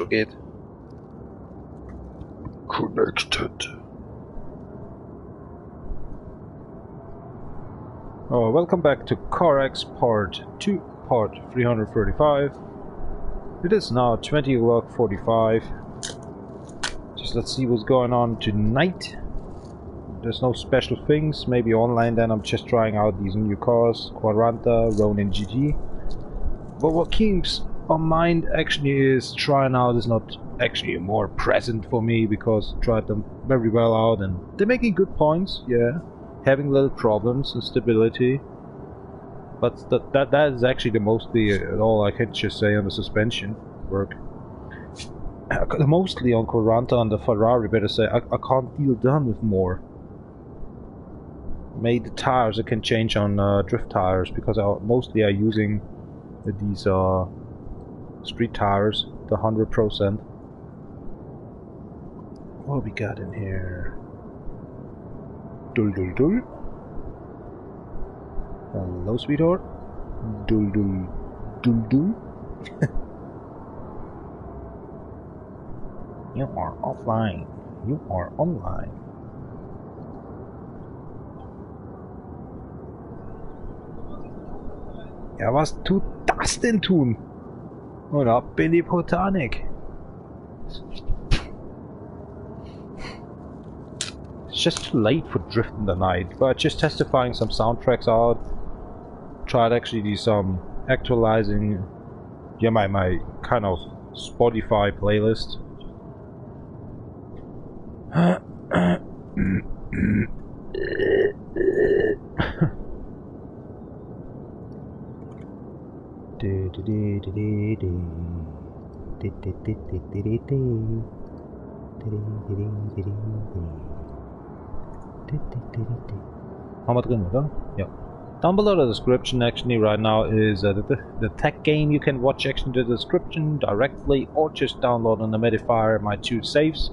schon geht. Connected. Oh, welcome back to CarX Part 2, Part 335. It is now 20:45. Just let's see what's going on tonight. There's no special things, maybe online then. I'm just trying out these new cars, Quadranta, Ronin GT. But what keeps on mind actually is trying out is not actually more present for me because I tried them very well out and they're making good points, yeah. Having little problems and stability. But that is actually the mostly all I can just say on the suspension work. Mostly on Quadranta and the Ferrari, better say, I can't feel done with more. Made the tires I can change on drift tires because mostly I'm using these street tires, the 100%. What we got in here? Dul dul dul. Hello, sweetheart. Dul dul dul dul. You are offline. You are online. Ja, was tut das denn tun? Und ab in die Botanik. It's just too late for Drift in the Night, but just testifying some soundtracks out. Tried actually some actualizing, yeah, my kind of Spotify playlist. Haben wir drin, oder? Ja. Down below the description actually right now is the tech game. You can watch actually the description directly or just download on the Medifier my 2 saves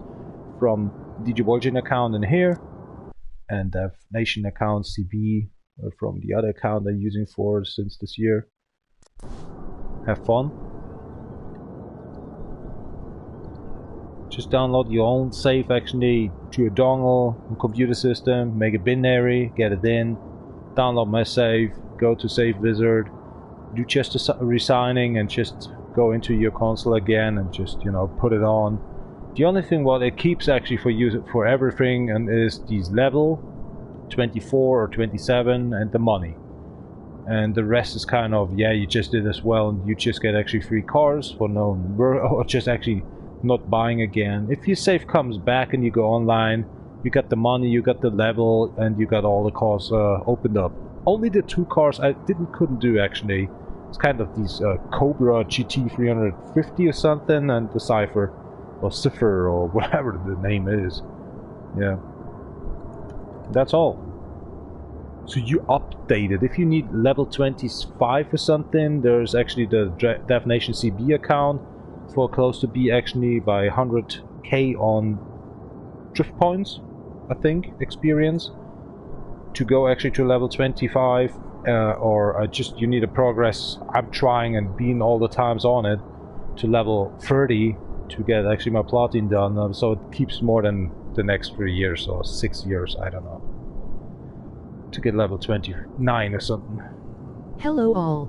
from DJ Volgin account in here and the Nation account CB from the other account I'm using for since this year. Have fun. Just download your own save actually to a dongle, a computer system, make it binary, get it in, download my save, go to Save Wizard, do just a resigning and just go into your console again and just, you know, put it on. The only thing what it keeps actually for use for everything and is these level 24 or 27 and the money. And the rest is kind of, yeah, you just did as well and you just get actually free cars for no, or just actually not buying again. If your save comes back and you go online, you got the money, you got the level, and you got all the cars opened up. Only the 2 cars I couldn't do actually. It's kind of these Cobra GT 350 or something, and the Cypher, or Cipher, or whatever the name is. Yeah. That's all. So you updated. If you need level 25 or something, there's actually the Defnation CB account for close to be actually by 100k on drift points, I think, experience to go actually to level 25 or just you need a progress. I'm trying and being all the times on it to level 30 to get actually my plotting done, so it keeps more than the next 3 years or 6 years, I don't know, to get level 29 or something. Hello all.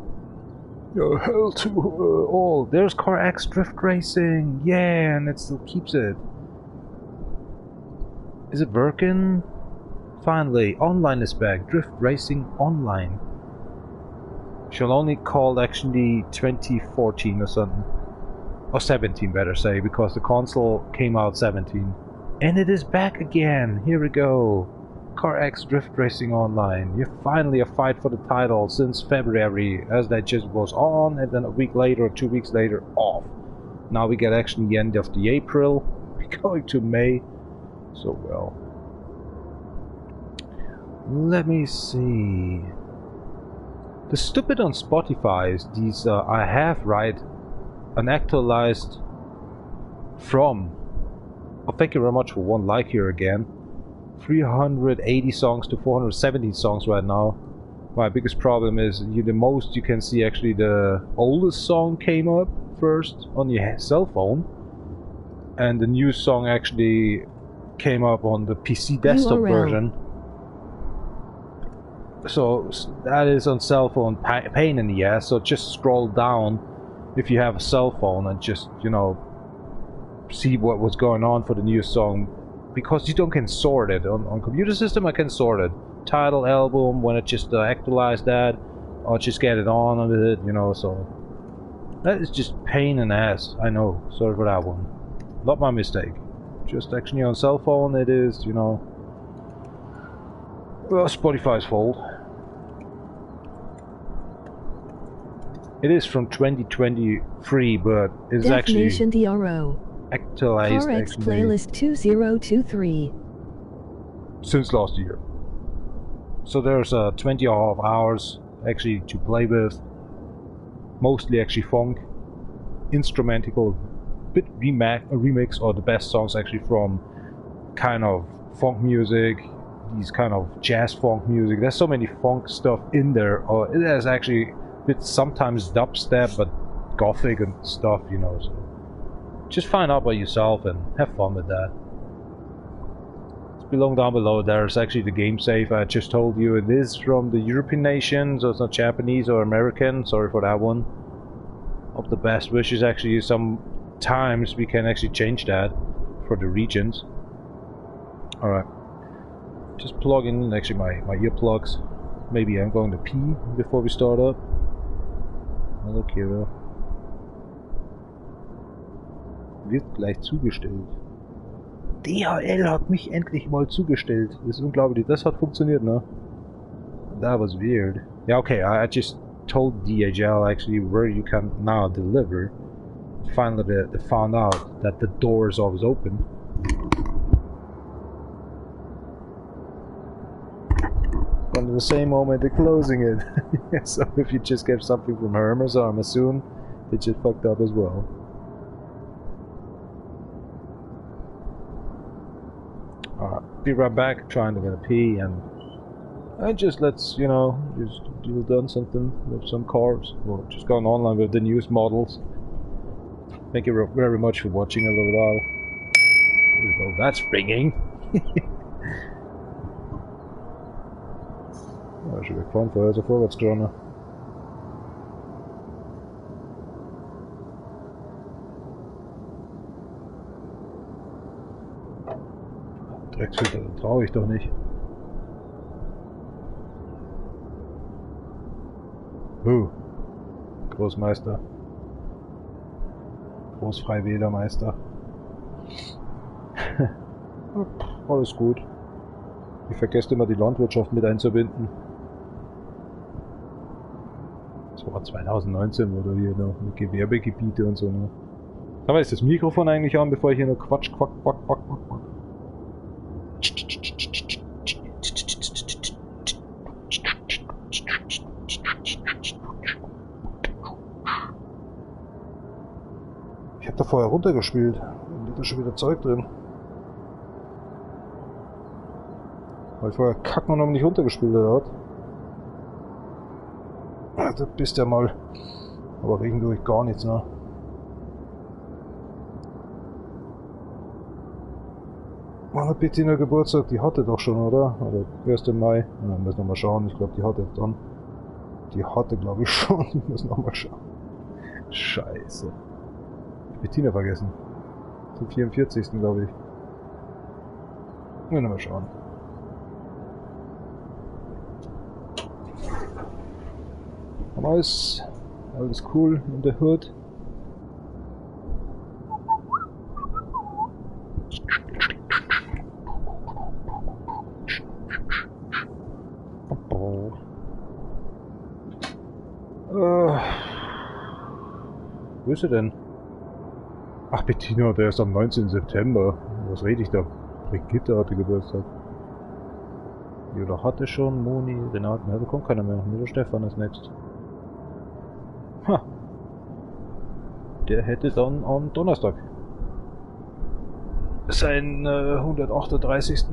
Hell to all. There's CarX Drift Racing, yeah, and it still keeps it. Is it working? Finally, online is back. Drift Racing Online. Shall only called actually 2014 or something. Or 17 better say, because the console came out 17. And it is back again. Here we go. CarX Drift Racing Online. You finally a fight for the title since February, as that just was on, and then a week later or 2 weeks later off. Now we get actually the end of the April. We're going to May. So well. Let me see. The stupid on Spotify is these I have right an actualized from. Oh, thank you very much for 1 like here again. 380 songs to 470 songs right now. My biggest problem is the most you can see actually the oldest song came up first on your cell phone, and the new song actually came up on the PC desktop URL. version. So that is on cell phone pain in the ass. So just scroll down if you have a cell phone and just, you know, see what was going on for the new song, because you don't can sort it on computer system. I can sort it, title, album, when it just actualize that, or just get it on with it, you know. So that is just pain in the ass. I know, sorry for that one, not my mistake. Just actually on cell phone it is, you know, well, Spotify's fault. It is from 2023, but it's Definition actually DRO. actualized RX actually playlist 2023. since last year. So there's 20 hours actually to play with. Mostly actually funk, instrumental, bit remix, or the best songs actually from kind of funk music, these kind of jazz funk music. There's so many funk stuff in there, or it has actually bit sometimes dubstep, but gothic and stuff, you know. So just find out by yourself and have fun with that. It's below down below. There's actually the game save I just told you. It is from the European nation, so it's not Japanese or American. Sorry for that one. Of the best wishes, actually sometimes we can actually change that for the regions. Alright. Just plug in actually my earplugs. Maybe I'm going to pee before we start up. Hallo Kira. Wird gleich zugestellt. DHL hat mich endlich mal zugestellt. Das ist unglaublich. Das hat funktioniert, ne? That was weird. Yeah, okay, I just told DHL actually where you can now deliver. Finally they found out that the door is always open. But at the same moment they're closing it. So if you just get something from Hermes or Amazon, they just fucked up as well. Alright, be right back, trying to get a pee, and just let's, you know, just do done something with some cars, or just going online with the newest models. Thank you very much for watching a little while. Here we go, that's ringing. Ja, schon weggefahren, vorher so vorwärts gefahren. Drecksfilter, den traue ich doch nicht. Großmeister. Großfreiwählermeister. Alles gut. Ich vergesse immer die Landwirtschaft mit einzubinden. Das war 2019 oder hier noch mit Gewerbegebiete und so. Ne? Aber ist das Mikrofon eigentlich an, bevor ich hier noch Quatsch, quack. Ich hab da vorher runtergespielt. Da ist schon wieder Zeug drin. Weil ich vorher kacken und noch nicht runtergespielt hat. Da bist ja mal. Aber Regen durch gar nichts, ne? Wann hat Bettina Geburtstag? Die hatte doch schon, oder? Oder 1. Mai? Ja, müssen wir mal schauen. Ich glaube, die hatte dann. Die hatte, glaube ich, schon. Ich muss noch mal schauen. Scheiße. Bettina vergessen. Zum 44. glaube ich. Müssen wir mal schauen. Alles cool in der Hood. Wo ist er denn? Ach, Bettina, der ist am 19. September. Was rede ich da? Brigitte hatte Geburtstag. Oder hatte schon, Moni, Renate, da kommt keiner mehr. Nur der Stefan ist next. Ha! Der hätte dann am Donnerstag seinen 138.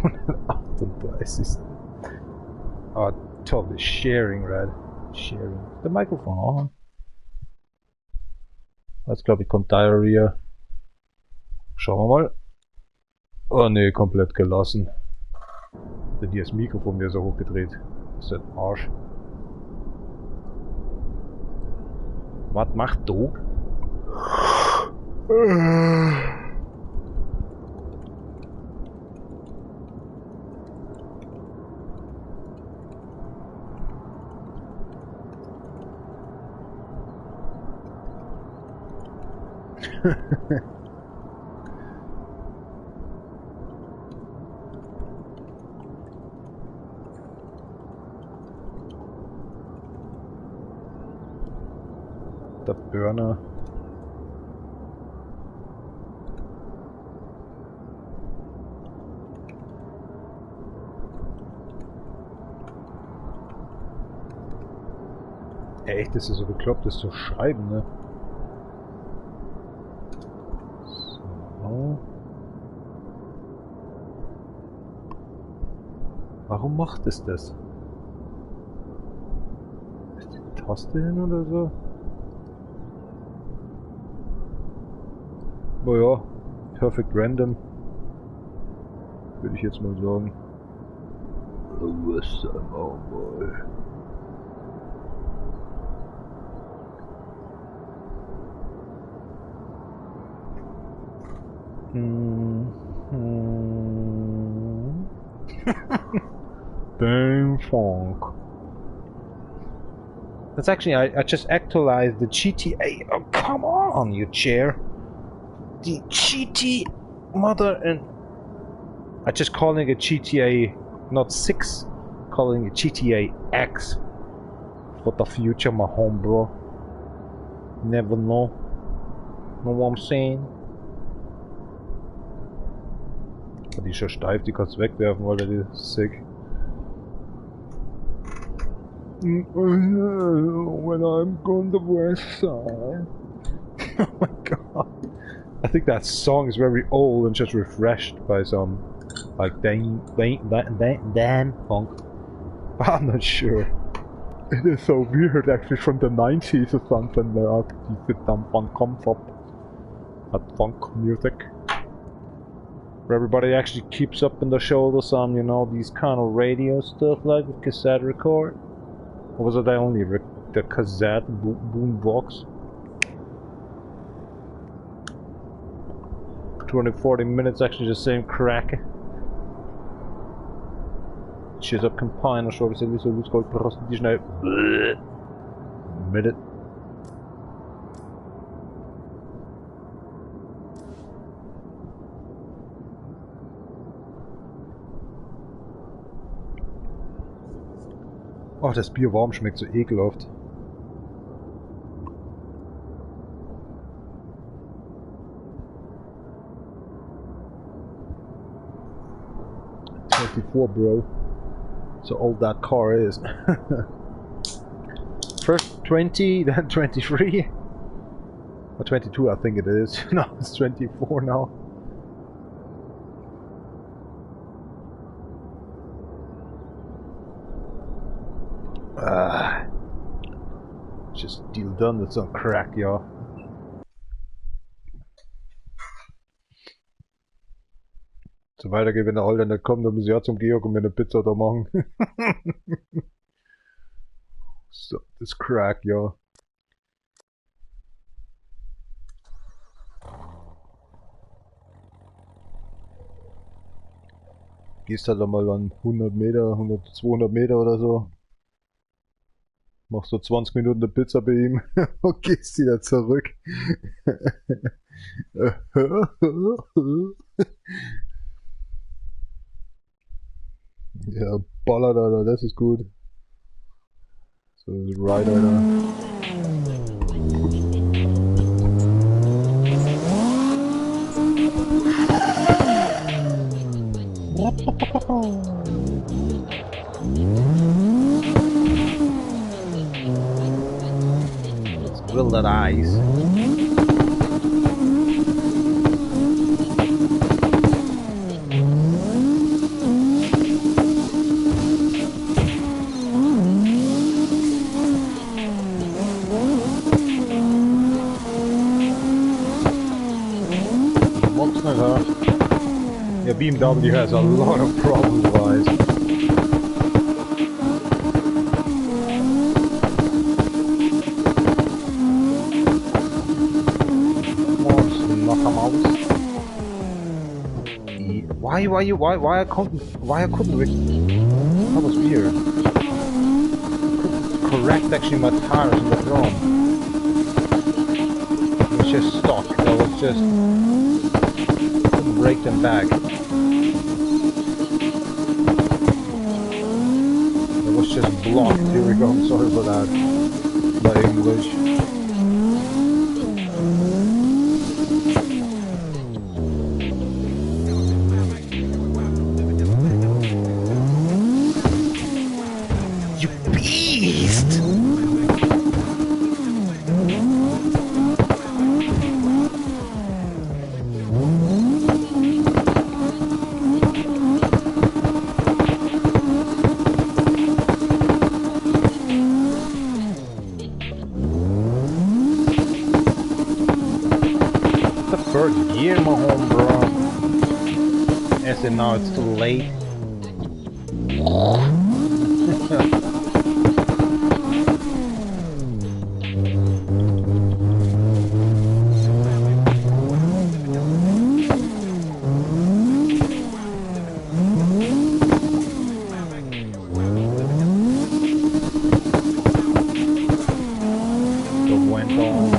138. Ah, totally sharing, right? Sharing. The microphone on. Jetzt glaube ich kommt Diarrhea. Schauen wir mal. Oh ne, komplett gelassen. Denn hier ist das Mikrofon wieder so hochgedreht. Das ist ein Arsch. Was macht du? Der Burner. Echt, das ist so bekloppt, das zu schreiben, ne? So. Warum macht es das? Ist die Taste hin oder so? Naja, perfect random. Würde ich jetzt mal sagen. Was auch mal. Damn funk. That's actually, I just actualized the GTA. Oh, come on, you chair. The GTA mother and I just calling it GTA not 6, calling it GTA X for the future, my home bro. Never know. Know what I'm saying? Die ist schon steif, die kannst du wegwerfen, weil die ist sick. When I'm on the west side. Oh my god. I think that song is very old and just refreshed by some like Dan funk. But I'm not sure. It is so weird actually from the 90s or something like diese dumb funk comes up. That funk music. Where everybody actually keeps up in the shoulders on, you know, these kind of radio stuff like with cassette record. Or was it only the cassette boom box? 240 minutes actually the same crack. Shit up combine och så vi ser lite ut ska på rosten die schnell. Minute. Oh, das Bier warm schmeckt so ekelhaft. Bro. So old that car is. First 20, then 23. Or 22 I think it is. No, it's 24 now. Just deal done with some crack, y'all. So weitergeht, wenn der Alter nicht kommt, dann muss ich ja zum Georg und mir eine Pizza da machen. So, das Crack, ja. Gehst halt einmal an 100 Meter, 100, 200 Meter oder so. Machst so 20 Minuten eine Pizza bei ihm und gehst wieder zurück. Ja, ballert, Alter, das ist gut. So, right, Alter. Let's grill that ice. BMW has a lot of problems, guys. Knock him out. Why I couldn't reach? That was weird. Couldn't correct actually my tires in the front. It was just stuck. I was just couldn't break them back. It was just blocked. Here we go. I'm sorry for that. My English. Third gear, my home, bro. As in now it's too late. So went on.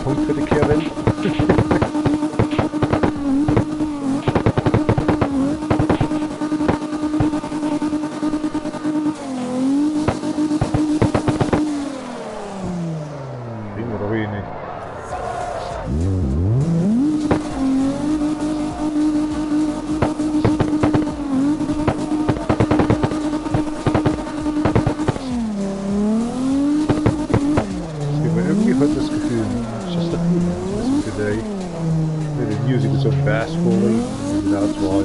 Punkt für die Kevin. Kriegen wir doch eh nicht. Das gibt mir irgendwie heute das Gefühl. Just a few minutes today. The music is so fast-fully, maybe that's why.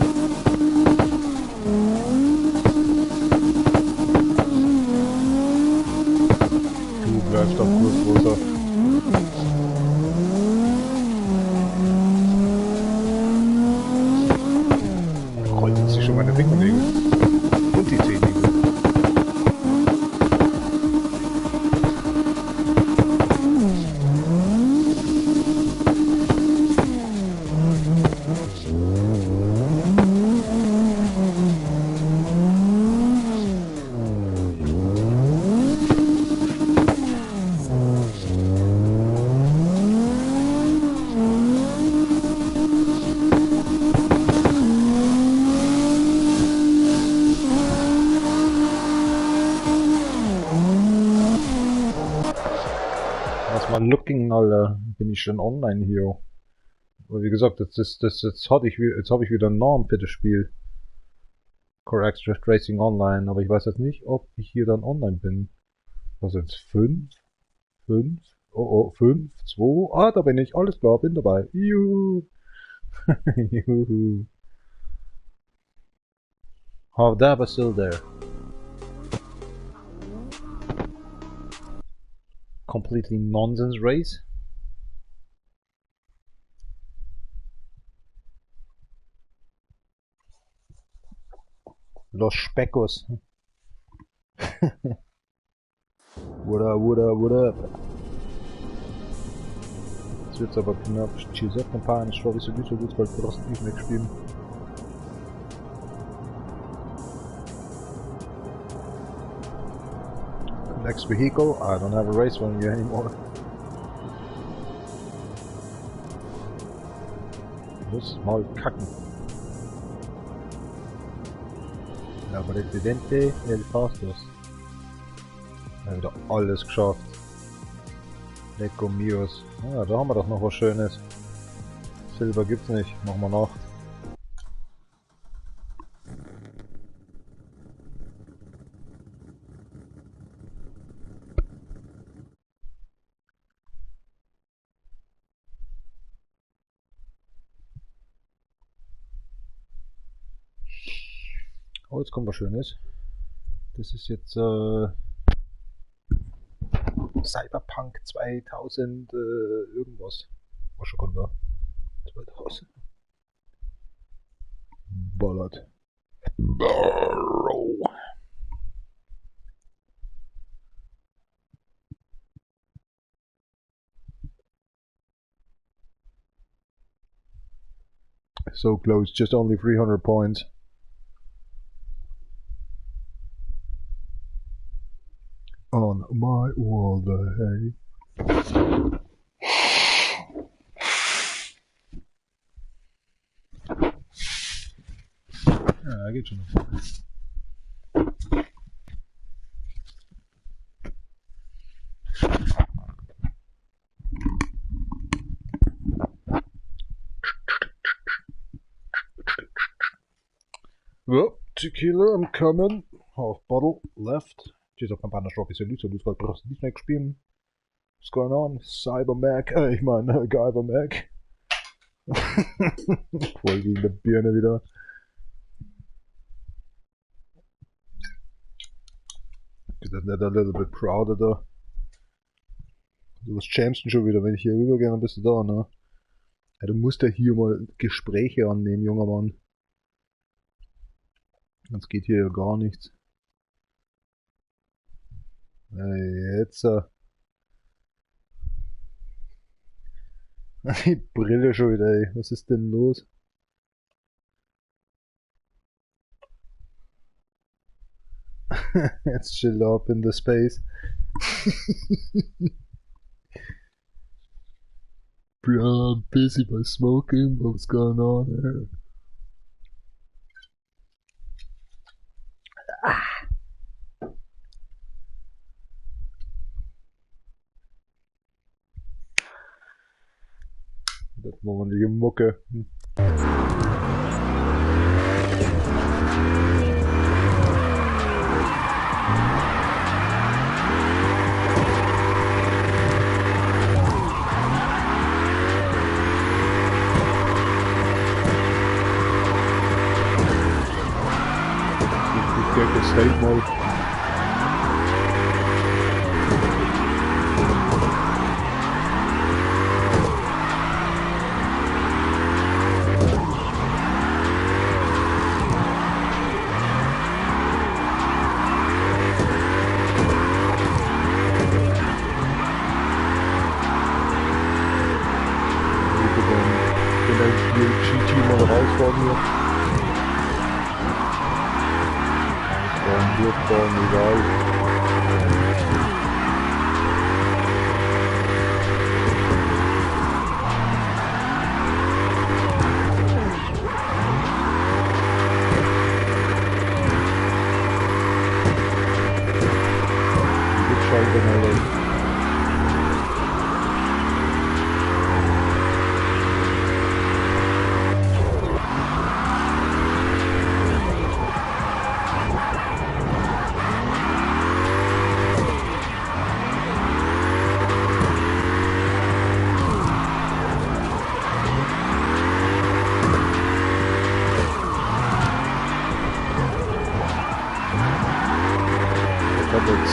Du bleibst am Kurs runter. Rollt jetzt sich schon meine Fingernägel. Und die Zehennägel. Mal looking, Alter, bin ich schon online hier. Aber wie gesagt, jetzt habe ich wieder einen Namen für das Spiel. Correct Drift Racing Online, aber ich weiß jetzt nicht, ob ich hier dann online bin. Was sind 5? 5? Oh, 5, 2, da bin ich, alles klar, bin dabei. Juhu. Juhu. Half that, but still there. Completely nonsense race. Los Specos. What up, what up, what up? Jetzt wird's aber knapp. Giuseppe Campani, ich glaube, so gut, weil Frost nicht mitspielen. Next vehicle, I don't have a race one here anymore. Muss mal kacken. Ja, Presidente El Pastos. Ja, wieder alles geschafft. Lecco mios. Ja, da haben wir doch noch was Schönes. Silber gibt's nicht, machen wir noch. Oh, jetzt kommt was Schönes. Das ist jetzt Cyberpunk 2000 irgendwas. Was schon kommt da? 2000. Ballert. Barrow. So close, just only 300 points. On my wall, hey. Ja, geht schon. Well, tequila, I'm coming. Half bottle left. Jeez, auf Campana Shop ist ja nicht so, du brauchst nicht mehr spielen. What's going on? Cybermac, ich meine, Guyvermac. Voll gegen die Birne wieder. Get that a little bit prouder da. Du was jamst denn schon wieder, wenn ich hier rübergehe, dann bist du da, ne? Ja, du musst ja hier mal Gespräche annehmen, junger Mann. Sonst geht hier ja gar nichts. Jetzt. Die Brille schon wieder, ey. Was ist denn los? Jetzt chill up in the space. Bro, I'm busy by smoking. What's going on here? Das ordentliche Mucke. Ich denke, State Mode. GT mal rausfahren hier. Durchfahren, egal. Die Rückschaltung, Alter.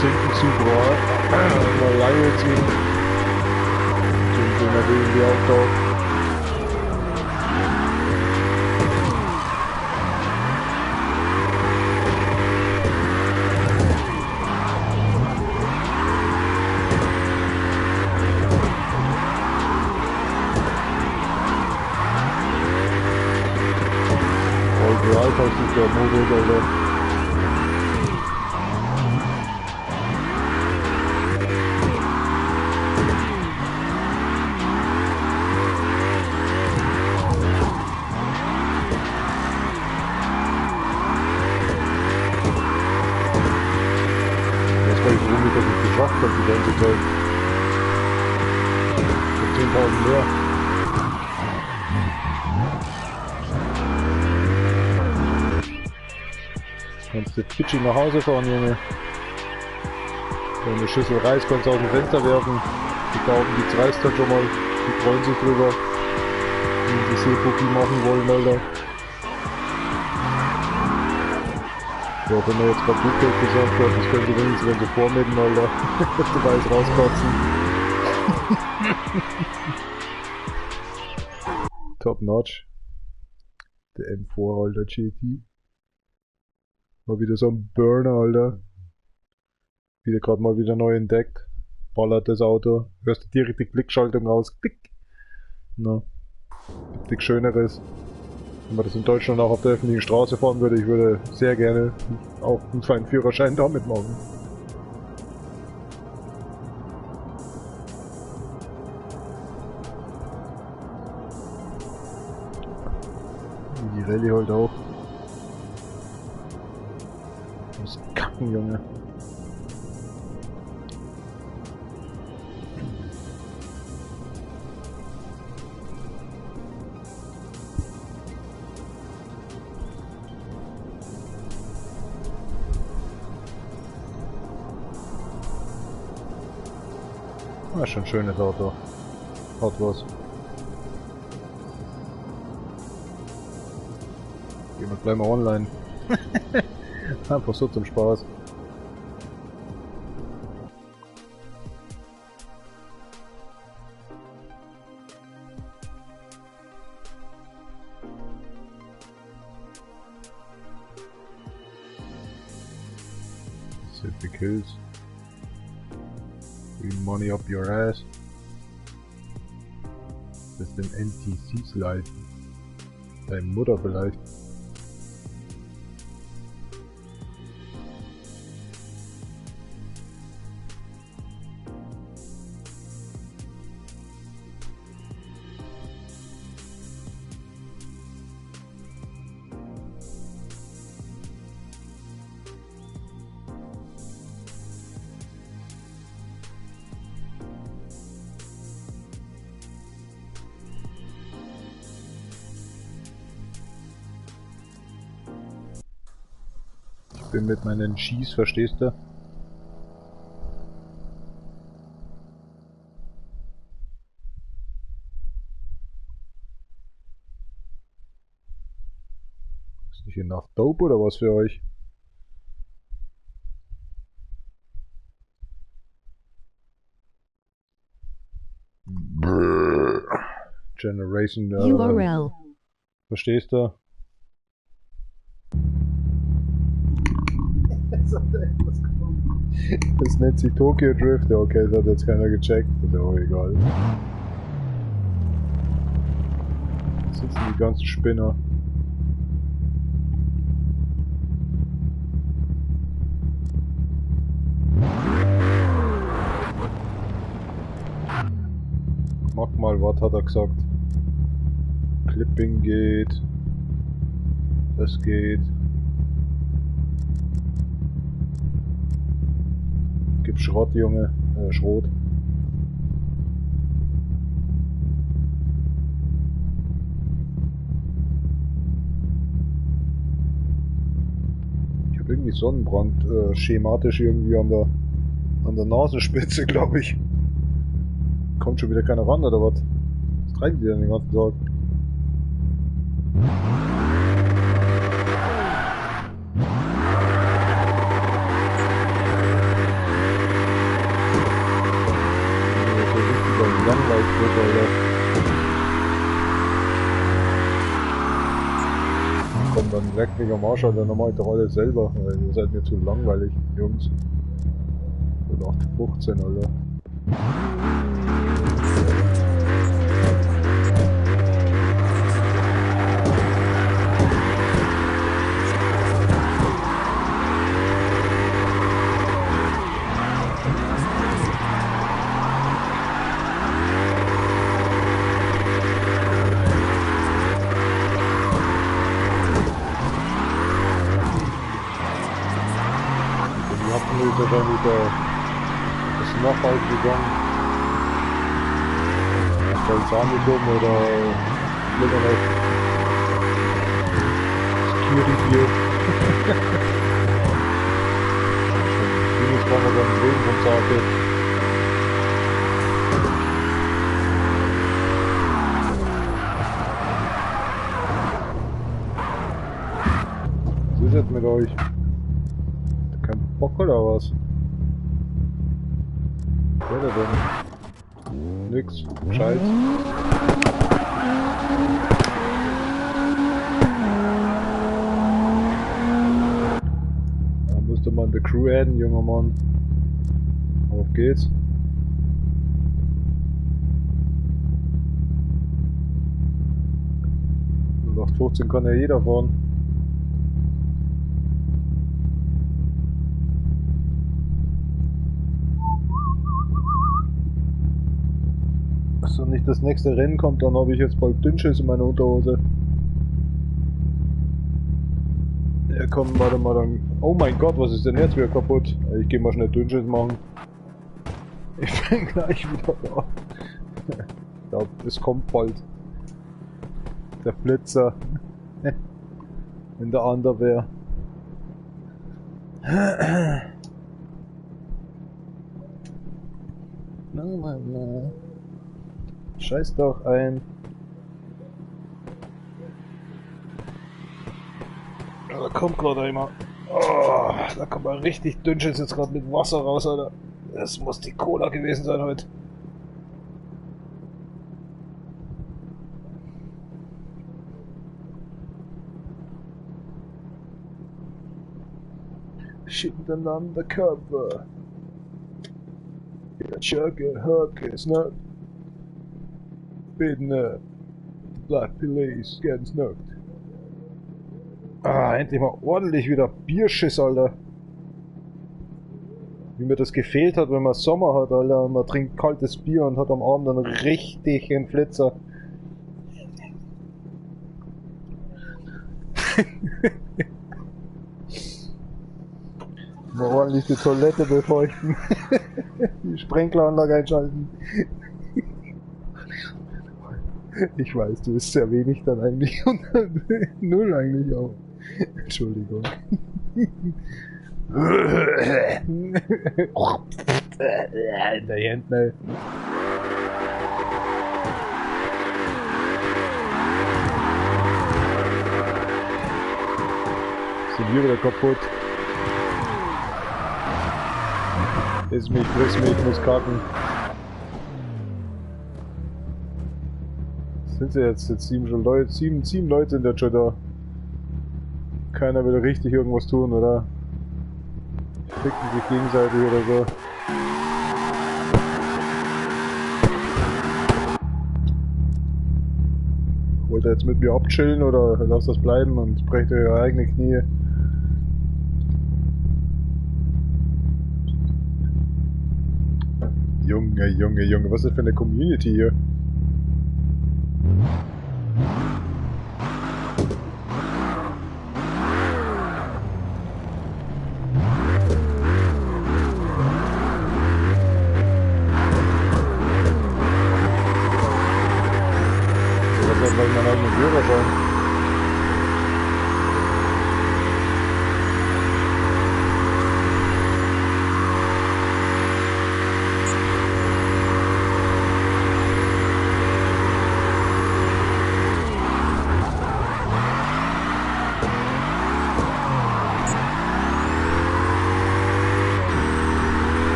Sinken zu mal lange ziehen. Den erwähnen wir auch da. All right, das ist der Modus, Alter. Dass ich geschafft habe die ganze Zeit. Für 10.000 mehr. Kannst du pitchig nach Hause fahren, Junge. Wenn eine Schüssel Reis kannst du aus dem Fenster werfen. Die Tauben, die reißt dann schon mal. Die freuen sich drüber. Wenn die Seepucki machen wollen, Alter. Ja, wenn er jetzt gerade Buchgeld gesagt hat, das könnte wenigstens, wenn sie vormitten, Alter, dass du weiß rauskotzen. Top notch. Der M4, Alter, GT. Mal wieder so ein Burner, Alter. Wieder gerade mal wieder neu entdeckt. Ballert das Auto. Hörst du direkt die Blickschaltung raus. Klick. Na. Gibt nichts Schöneres. Wenn man das in Deutschland auch auf der öffentlichen Straße fahren würde, ich würde sehr gerne auch einen feinen Führerschein damit machen. Die Rallye halt auch. Ich muss kacken, Junge. Ah, schon ein schönes Auto. Hat was. Gehen wir gleich mal online. Einfach so zum Spaß. City Kills. Free money up your ass. Das ist ein NTC-Slide. Deine Mutter vielleicht. Ich bin mit meinen Skis, verstehst du? Ist nicht enough dope oder was für euch? Generation URL. Verstehst du? Das nennt sich Tokyo Drift, ja okay, das hat jetzt keiner gecheckt, ist ja auch egal. Da sitzen die ganzen Spinner. Mach mal, was hat er gesagt? Clipping geht. Das geht. Gib Schrott, Junge. Schrot. Ich habe irgendwie Sonnenbrand, schematisch irgendwie an der Nasenspitze, glaube ich. Kommt schon wieder keiner ran, oder was? Was treiben die denn den ganzen Tag? Langweilig wird, Alter. Komm, dann leckt mich am Arsch, Alter, dann mach ich doch alles selber, weil ihr seid mir zu langweilig, Jungs. Und 8:15, Alter. Dann wieder das noch halt gegangen. Balsamikum oder schlimmer noch Security Gear. Jetzt brauchen wir dann Regen vom Sake. Was ist jetzt mit euch? oder was? Wer da denn? Nix. Scheiß. Da musste man die Crew adden, junger Mann. Auf geht's. Nach 15 kann ja jeder fahren. So nicht das nächste Rennen kommt, dann habe ich jetzt bald Dünnschiss in meiner Unterhose. Ja komm, warte mal dann. Oh mein Gott, was ist denn jetzt wieder kaputt? Ich gehe mal schnell Dünnschiss machen. Ich bin gleich wieder da. Ich glaube, es kommt bald. Der Blitzer. In der Underwehr. No. Scheiß doch ein. Da kommt gerade einmal. Oh, da kommt mal richtig Dünnschiss jetzt gerade mit Wasser raus, Alter. Das muss die Cola gewesen sein heute. Shit and undercover. Yeah, chuck a hook is not beaten up. Black police getting snugged. Ah, endlich mal ordentlich wieder Bierschiss, Alter. Wie mir das gefehlt hat, wenn man Sommer hat, Alter. Man trinkt kaltes Bier und hat am Abend dann richtig einen Flitzer. Mal ordentlich die Toilette befeuchten. Die Sprenkleranlage einschalten. Ich weiß, du bist sehr wenig dann eigentlich. Null eigentlich auch. Entschuldigung. In der Hand, ne? Sind wir wieder kaputt? Iss mich, friss mich, muss kacken. Sind sie jetzt 7 Leute? 7 Leute sind jetzt schon da. Keiner will richtig irgendwas tun, oder? Ficken sich gegenseitig oder so. Wollt ihr jetzt mit mir abchillen oder lasst das bleiben und brecht eure eigene Knie? Junge, was ist das für eine Community hier? Das soll mein eigener Führer sein.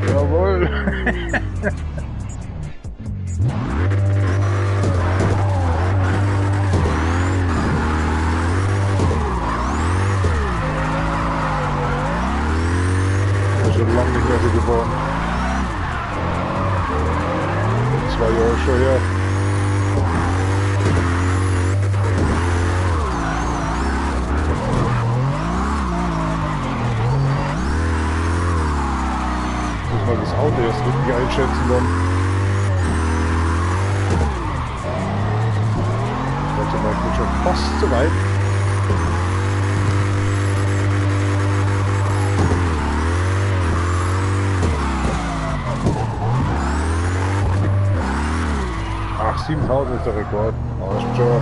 Jawohl! Schon lange nicht mehr so gefahren. 2 Jahre schon her. Muss mal das Auto erst richtig einschätzen dann. Warte mal, ich bin schon fast zu weit. Ach, 7000 ist der Rekord. Passt schon.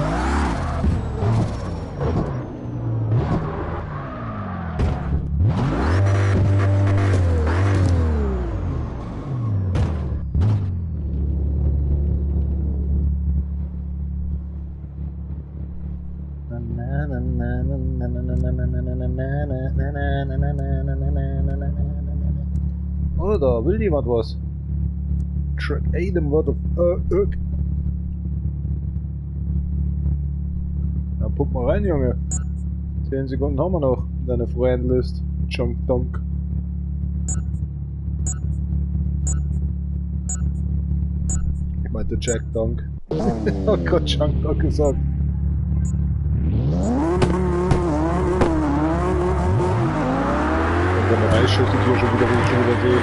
Oh, da will jemand was. Track Adam wird auf Na, guck mal rein, Junge. 10 Sekunden haben wir noch in deiner Friendlist. Junk Dunk. Ich meinte Jack Dunk. Ich hab grad Junk Dunk gesagt. Und wenn der Eisschuss die Tür schon wieder sehe.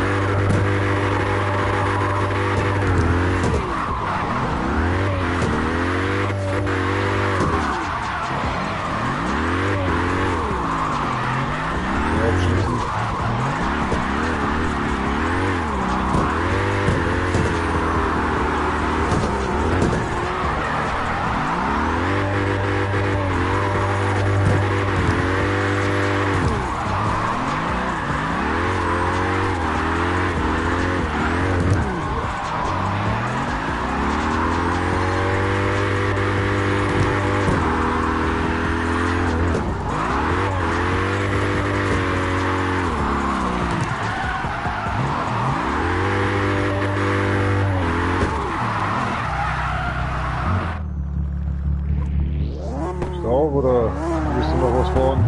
Oder willst du noch was fahren?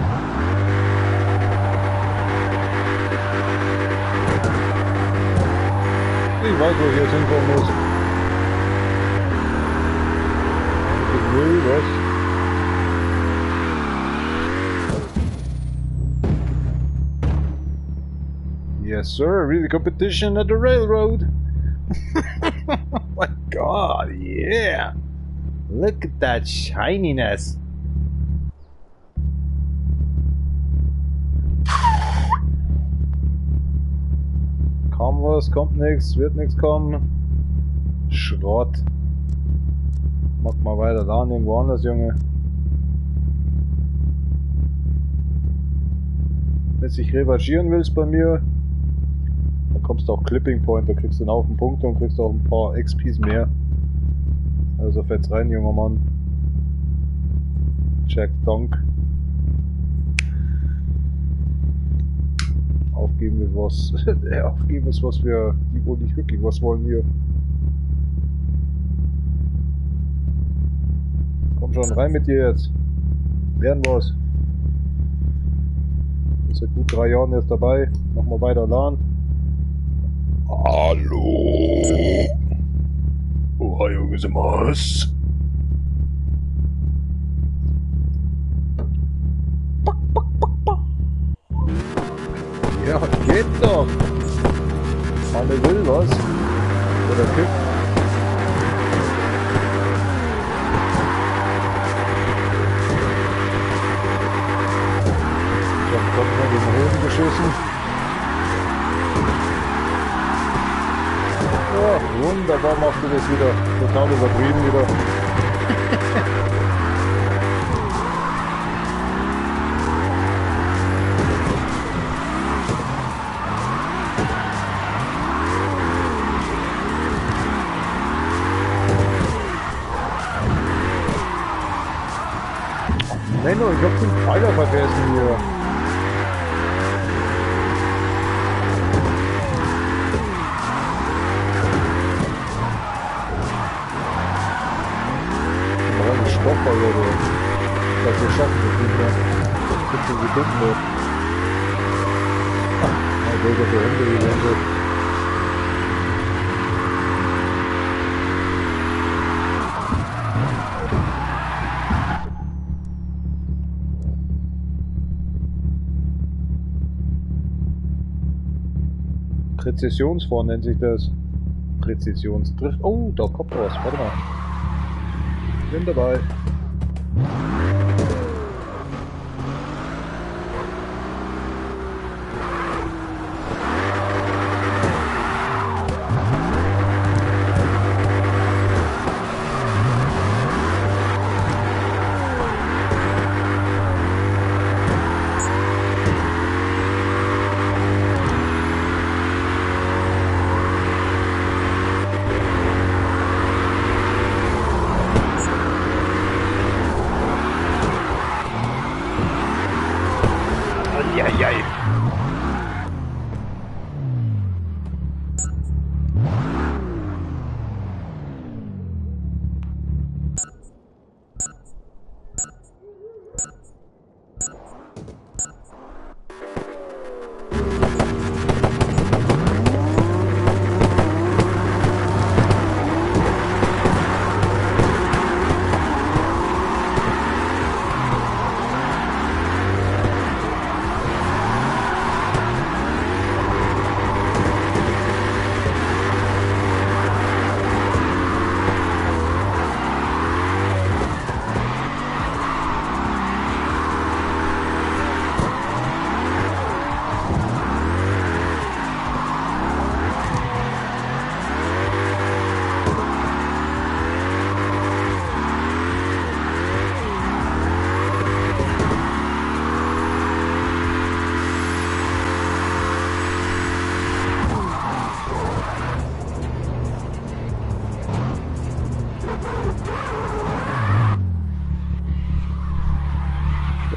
Ich weiß, wo ich jetzt hinfahren muss. Nö, was? Yes, sir. Really competition at the railroad. Oh my God, yeah. Look at that shininess. Kaum was, kommt nichts, wird nichts kommen. Schrott. Mach mal weiter laden, irgendwo anders, Junge. Wenn du dich revanchieren willst bei mir, dann kommst du auch Clipping Point, da kriegst du einen Haufen Punkte und kriegst auch ein paar XPs mehr. Also fällt's rein, junger Mann. Jack Donk. Aufgeben ist was. Aufgeben ist was wir wohl nicht wirklich was wollen hier. Komm schon rein mit dir jetzt. Werden was. Ist seit gut 3 Jahren jetzt dabei. Machen wir weiter LAN. Hallo. Ohayo gozaimasu. Ja, geht doch. Anne will was. Oder Tipp. Dann kommt man den Hoden geschossen. Ja, wunderbar machst du das wieder. Total übertrieben wieder. Menno, ich hab den Pfeiler vergessen hier. Stopp, Alter. Das wir schaffen das nicht mehr. 15 Sekunden noch. Mein Gott, der Hände gewendet. Präzisionsfahren nennt sich das. Präzisionsdrift. Oh, da kommt was. Warte mal. Bin dabei. Eieiei.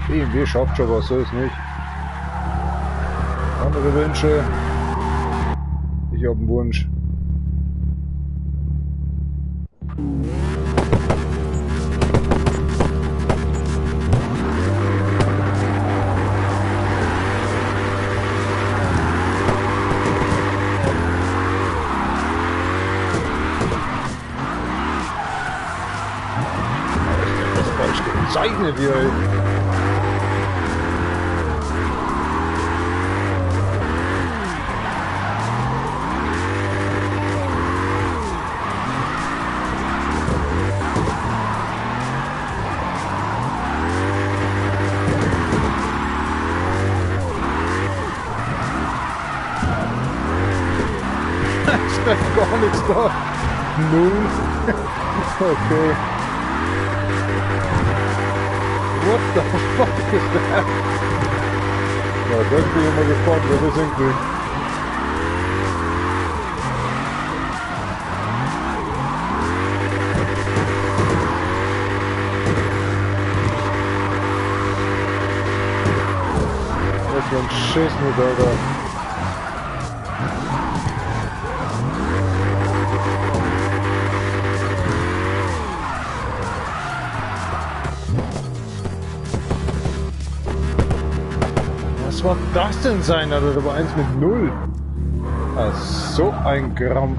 BMW schafft schon was, so ist nicht. Andere Wünsche. Ich habe einen Wunsch. Das ist falsch gezeichnet hier, ey. Gar nichts da. Null. Okay. What the fuck is that? Ja, das bin ich mal gespannt, wer das hinkriegt. Das ist ein Schiss mit, Alter. Was war das denn sein, Alter? Da war eins mit 0. Ah, so ein Gramm.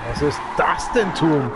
Was ist das denn tun?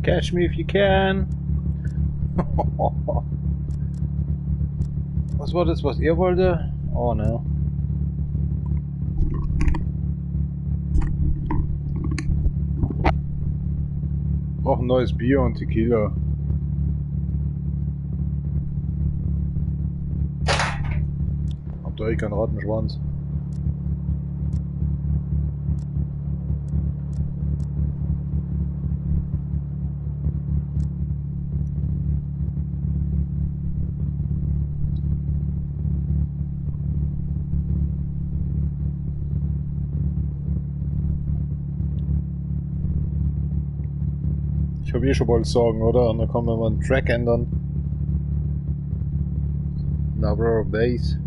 Catch me if you can. Was war das, was ihr wollte? Oh ne. Auch ein neues Bier und Tequila. Habt ihr keinen Rattenschwanz? Ich habe eh schon bald sagen, oder? Und dann kann man mal einen Track ändern. Number of days.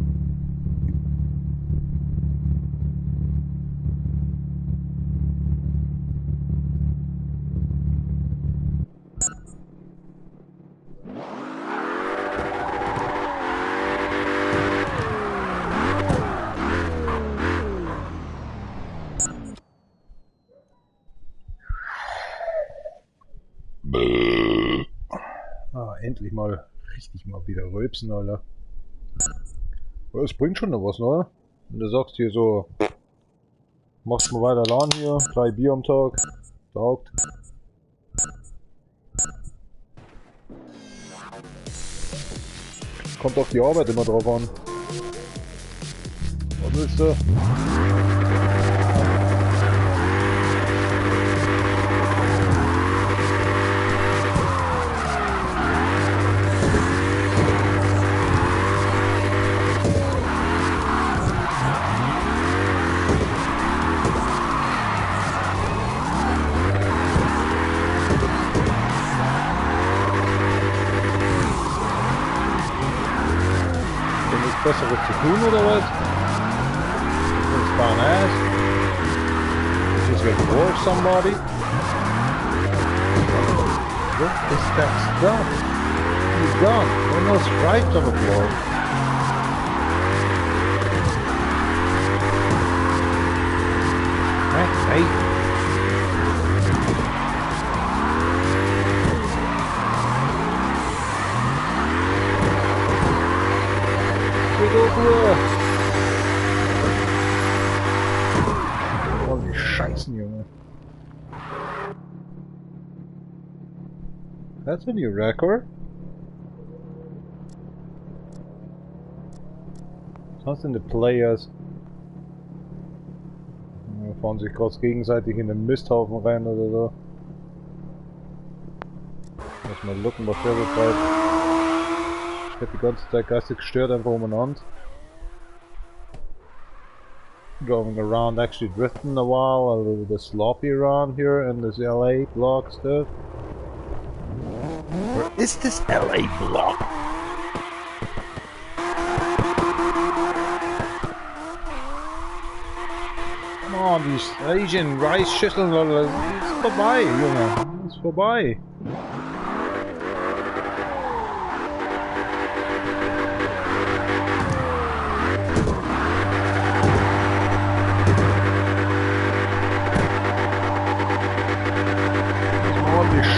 Ah, endlich mal richtig mal wieder rülpsen, Alter. Aber es bringt schon noch was, ne? Wenn du sagst hier so, machst mal weiter laden hier, 3 Bier am Tag, taugt. Kommt auf die Arbeit immer drauf an. Was willst du? Besseres zu tun oder was? It's fun ass. Just get dwarf somebody. What is that stuff? He's gone. There are no stripes on the floor. That's eight. Oh, die Scheißen, Junge. That's a new record. Was sind die Players? Ja, fahren sich gerade gegenseitig in den Misthaufen rein oder so. Lass mal gucken, was der betreibt. Ich hab die ganze Zeit geistig gestört, einfach umeinander. Going around, actually drifting a while, a little bit sloppy around here in this LA block stuff. Where is this LA block? Come on, these Asian Reisschüsseln, ist vorbei, Junge, ist vorbei.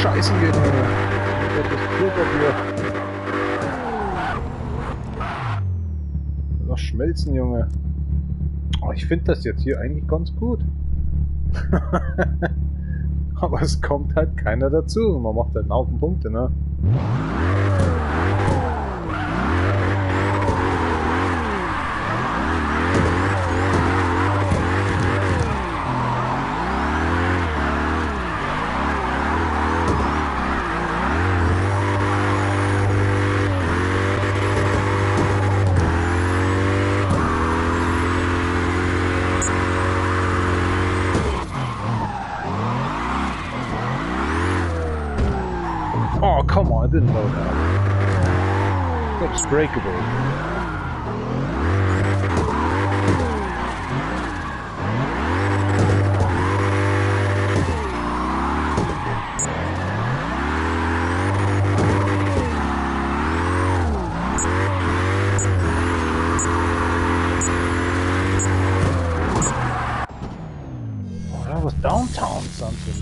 Scheißen geht, Junge. Das Klopapier. Noch schmelzen, Junge. Oh, ich finde das jetzt hier eigentlich ganz gut. Aber es kommt halt keiner dazu. Man macht halt einen Haufen Punkte, ne? Oh, come on, I didn't know that. That's breakable. Oh, that was downtown something.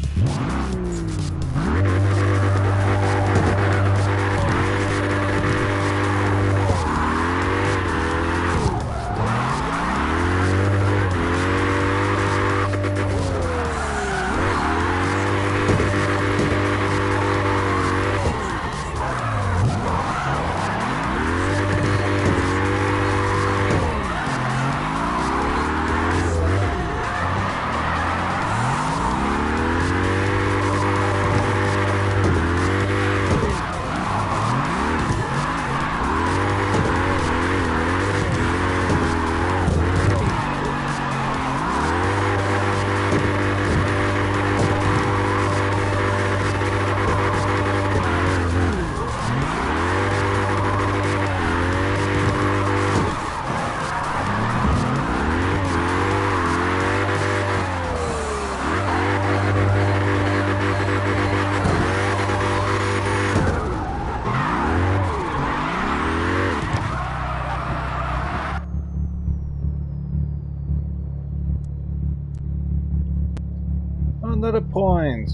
another point.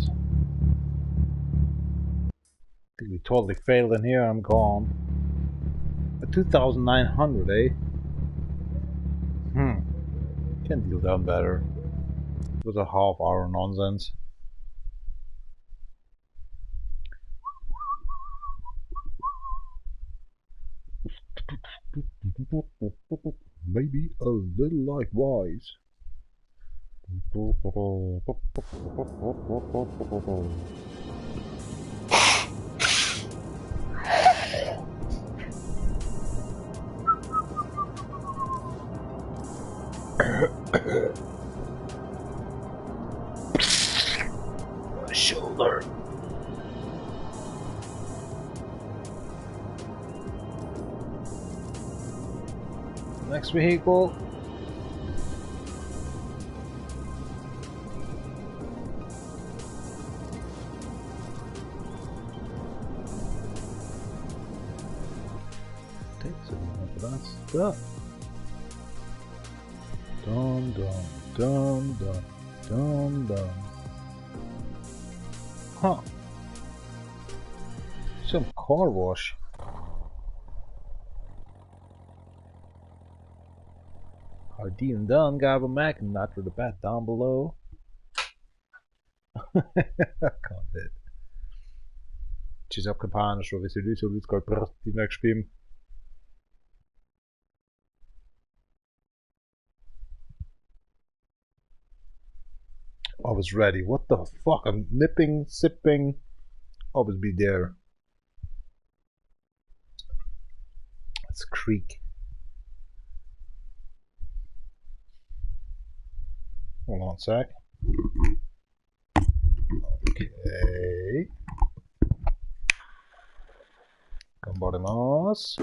I think we totally failed in here. I'm gone. At 2,900, eh? Can deal done better. It was a half-hour nonsense. Maybe a little like wise. My shoulder. Next vehicle. Takes a minute for that stuff. Dum dum dum dum dum dum. Huh. Some car wash. Hardy and done, Gabba Mac, and not for the bat down below. I can't hit. Ci heb kapane, zo wist u zo goed kan die next spim. I was ready. What the fuck? I'm nipping, sipping. Always be there. Let's creak. Hold on a sec. Okay. Compartimos.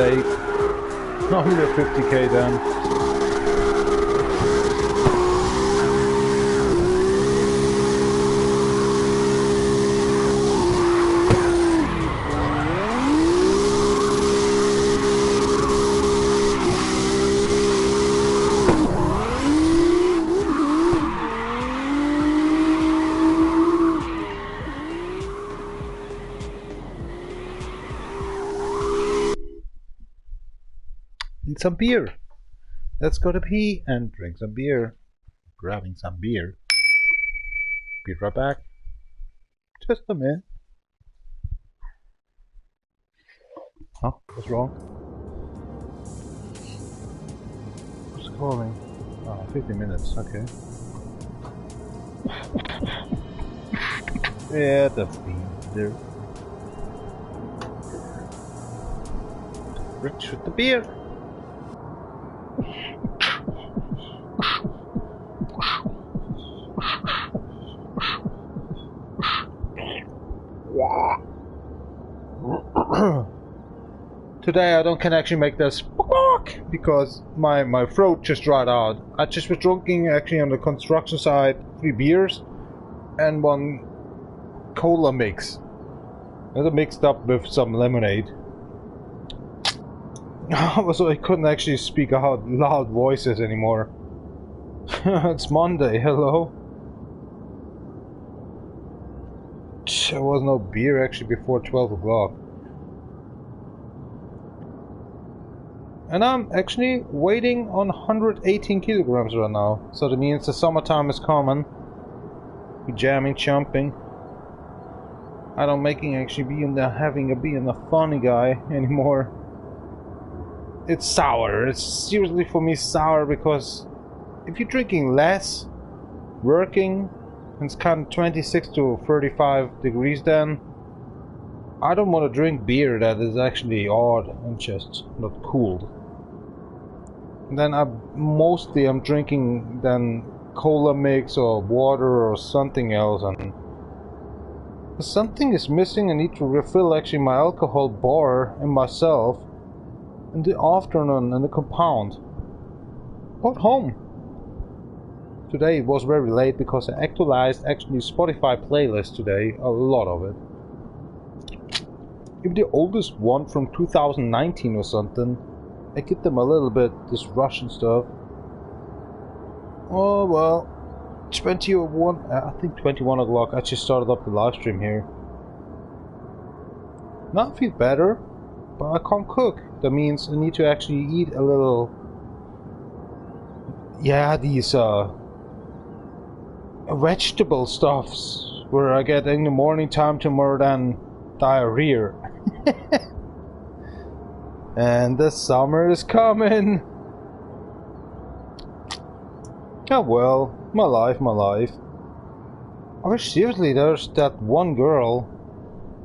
safe. Only a 50k then. Need some beer. Let's go to pee and drink some beer. Grabbing some beer. Be right back. Just a minute. Huh? What's wrong? Who's calling? Oh, 50 minutes. Okay. Yeah, that's there. Rich with the beer. Today I don't can actually make this because my throat just dried out. I just was drinking actually on the construction side 3 beers and 1 cola mix. And it mixed up with some lemonade. So I couldn't actually speak out loud voices anymore. It's Monday, hello. There was no beer actually before 12 o'clock. And I'm actually weighing on 118 kilograms right now. So that means the summertime is coming. We're jamming, jumping. I don't making actually being a funny guy anymore. It's sour. It's seriously for me sour because if you're drinking less, working, and it's kind of 26 to 35 degrees then, I don't want to drink beer that is actually odd and just not cooled. And then I'm drinking then cola mix or water or something else, and something is missing. I need to refill actually my alcohol bar and myself in the afternoon in the compound. At home. Today it was very late because I actualized actually Spotify playlist today, a lot of it. If the oldest one from 2019 or something, I get them a little bit, this Russian stuff. Oh well, 21, I think 21 o'clock, I just started up the live stream here. Now I feel better, but I can't cook. That means I need to actually eat a little, yeah, these vegetable stuffs, where I get in the morning time tomorrow then diarrhea. And the summer is coming. Oh well, my life. I wish seriously there's that one girl.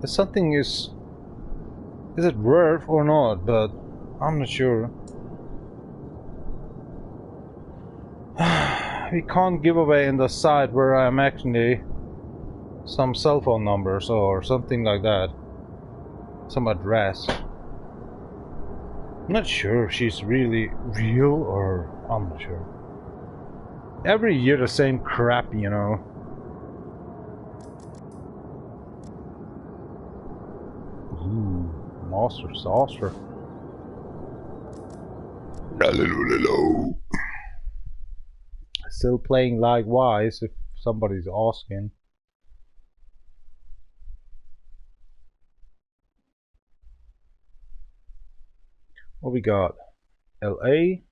If something is it worth or not, but I'm not sure. We can't give away in the site where I'm actually some cell phone numbers or something like that. Some address. I'm not sure if she's really real or I'm not sure. Every year the same crap, you know. Ooh, Monster Saucer. Still playing likewise if somebody's asking. What we got? LA,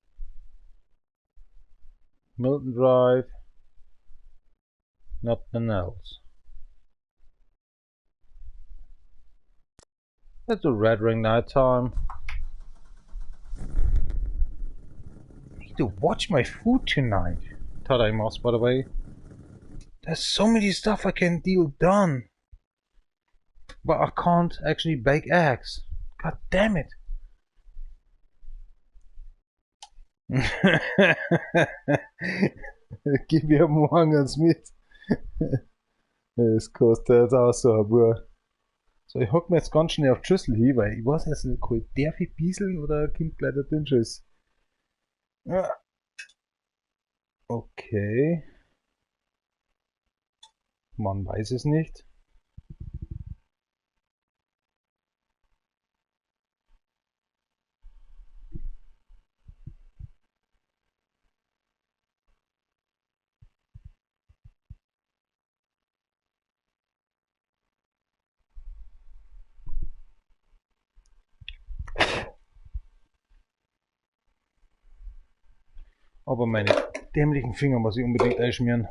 Milton Drive, nothing else. Let's do Red Ring nighttime. I need to watch my food tonight. Tadaimasu, by the way. There's so many stuff I can deal done. But I can't actually bake eggs. God damn it. Give me a Among Us mit. Es kostet auch so, aber So, ich hock mir jetzt ganz schnell auf die Schüssel hin, weil ich weiß jetzt nicht, darf ich bieseln oder kommt gleich der Dünnschiss? Ja. Okay. Man weiß es nicht. Aber meine dämlichen Finger muss ich unbedingt einschmieren.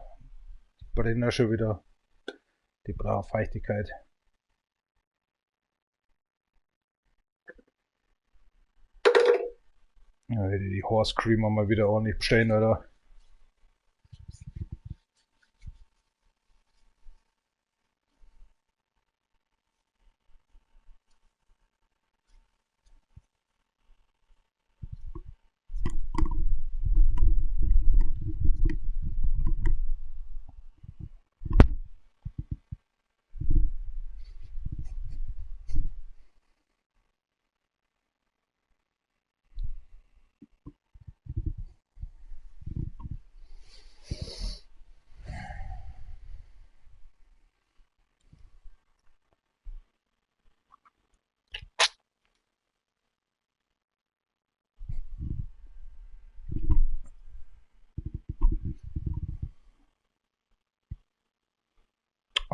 Die brennen ja schon wieder. Die brauchen Feuchtigkeit. Ja, hätte die Horse Cream mal wieder ordentlich bestellen, oder?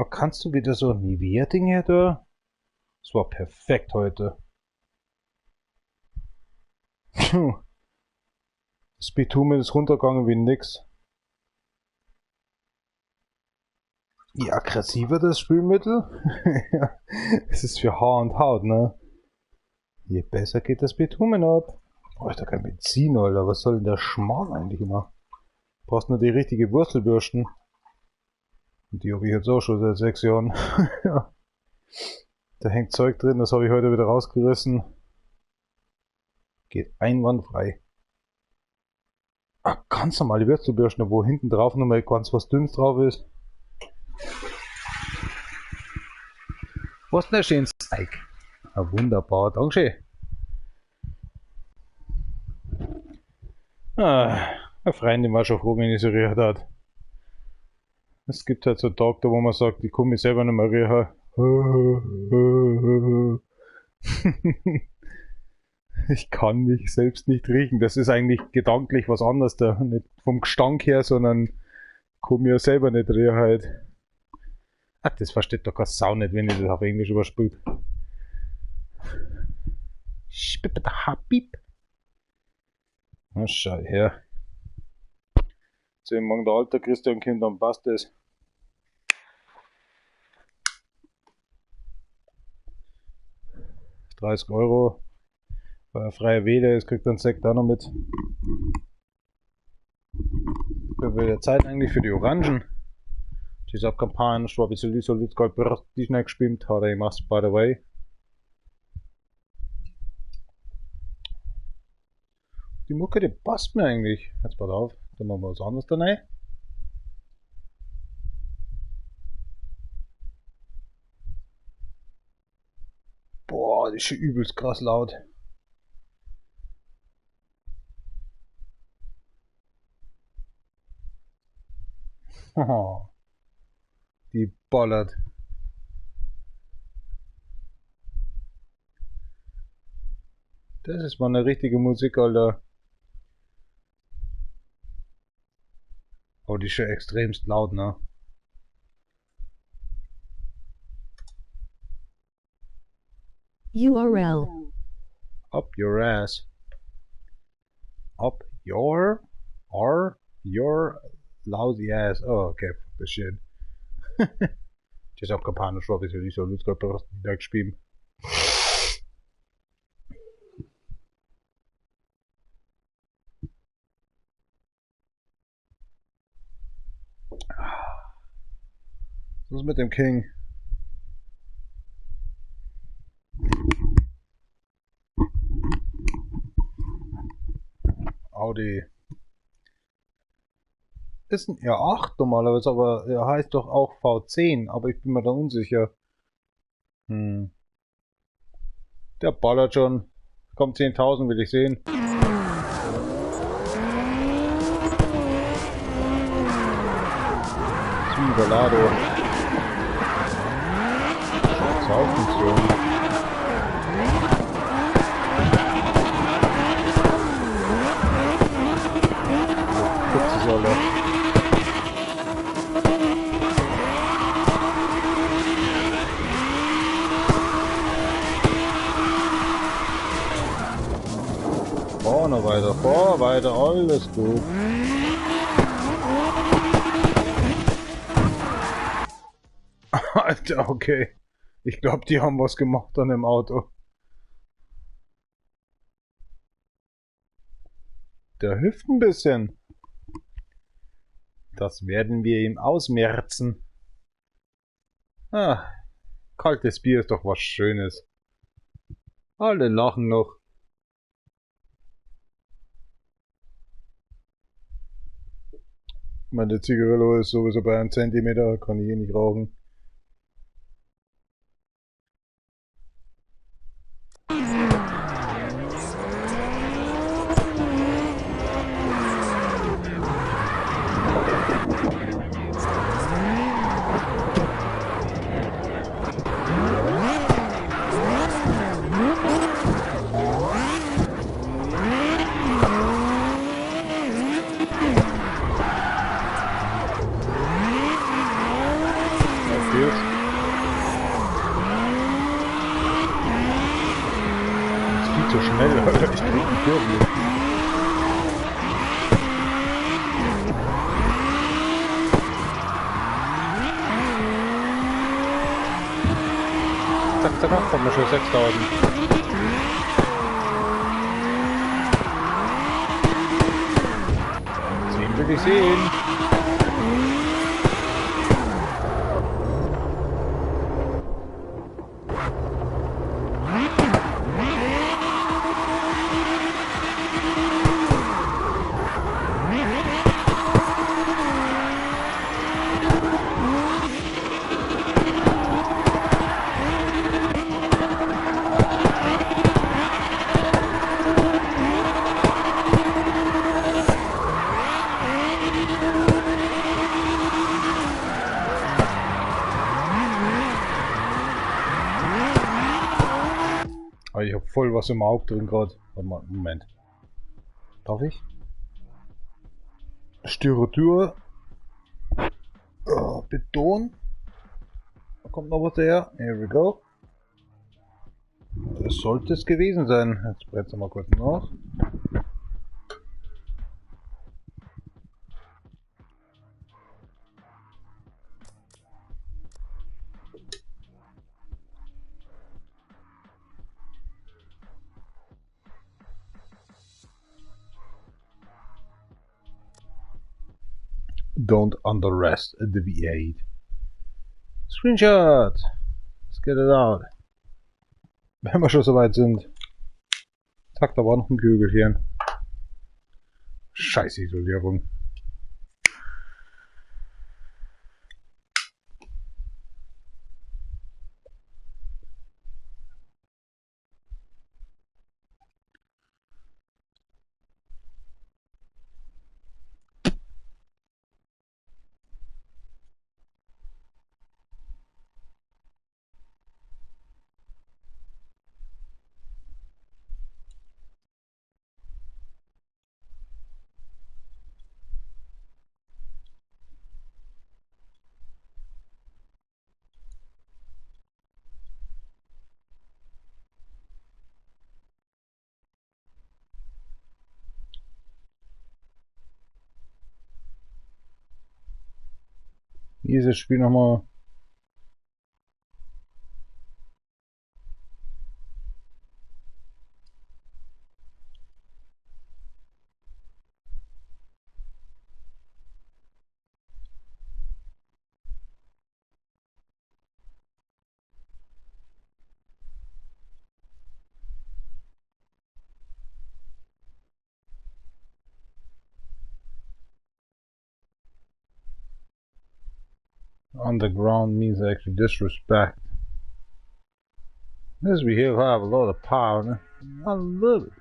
Oh, kannst du wieder so Nivea-Ding her da? Das war perfekt heute. Das Bitumen ist runtergegangen wie nix. Je aggressiver das Spülmittel, es ist für Haar und Haut, ne? Je besser geht das Bitumen ab. Brauche ich da kein Benzin, Alter. Was soll denn der Schmarrn eigentlich immer? Brauchst nur die richtige Wurzelbürsten. Und die habe ich jetzt auch schon seit 6 Jahren. Da hängt Zeug drin, das habe ich heute wieder rausgerissen. Geht einwandfrei. Ah, ganz normale Wurzelbürsten, wo hinten drauf nochmal ganz was Dünnes drauf ist. Was denn ein schönes Zeug? Ah, wunderbar, Dankeschön. Eine Freundin war schon froh, wenn ich so riecht hat. Es gibt halt so Tage, wo man sagt, ich kann mich selber nicht mehr riechen. Ich kann mich selbst nicht riechen. Das ist eigentlich gedanklich was anderes da. Nicht vom Gestank her, sondern ich kann mich ja selber nicht riechen halt. Ach, das versteht doch keine Sau nicht, wenn ich das auf Englisch überspiele. Na, schau her. So, wenn morgen der alte Christian kommt, dann passt das. €30. Weil er freie Wähler ist, kriegt er einen Sekt auch noch mit. Für welche Zeit eigentlich für die Orangen? Diese Kampagne, Schwabi Solid Gold, die schnell gespielt hat, ich mach's by the way. Die Mucke, die passt mir eigentlich. Jetzt pass auf, dann machen wir was anderes da rein. Boah, die ist schon übelst krass laut. Haha. Die ballert. Das ist mal eine richtige Musik, Alter. Oh, die ist schon extremst laut, ne? URL. Up your ass. Up your lousy ass. Oh, okay, shit. Just Kampagne, Schwabi Solid Gold, die gespielt. Was ist mit dem King? Audi. Ist ein R8 normalerweise, aber er heißt doch auch V10, aber ich bin mir da unsicher. Hm. Der ballert schon. Kommt 10.000, will ich sehen. Überladung. Zahlfunktion. Kurze Solle. Vorne weiter, alles gut. Alter, okay. Ich glaube, die haben was gemacht an dem Auto. Der hüpft ein bisschen. Das werden wir ihm ausmerzen. Ah, kaltes Bier ist doch was Schönes. Alle lachen noch. Meine Zigarillo ist sowieso bei 1 Zentimeter, kann ich eh nicht rauchen. Zu schnell, Alter. Ich krieg die Kurven nicht. Zack, zack, kommen wir schon 6.000. Sehen will ich sehen. Ich hab voll was im Auge drin gerade. Moment. Darf ich? Styrotur. Oh, Beton. Da kommt noch was her. Here we go. Das sollte es gewesen sein. Jetzt brechen wir mal kurz nach. Don't underrest the V8. Screenshot! Let's get it out. Wenn wir schon soweit sind. Zack, da war noch ein Kügelchen. Scheiß Isolierung. Dieses Spiel nochmal. Underground means actually disrespect. This we here have a lot of power. I love it.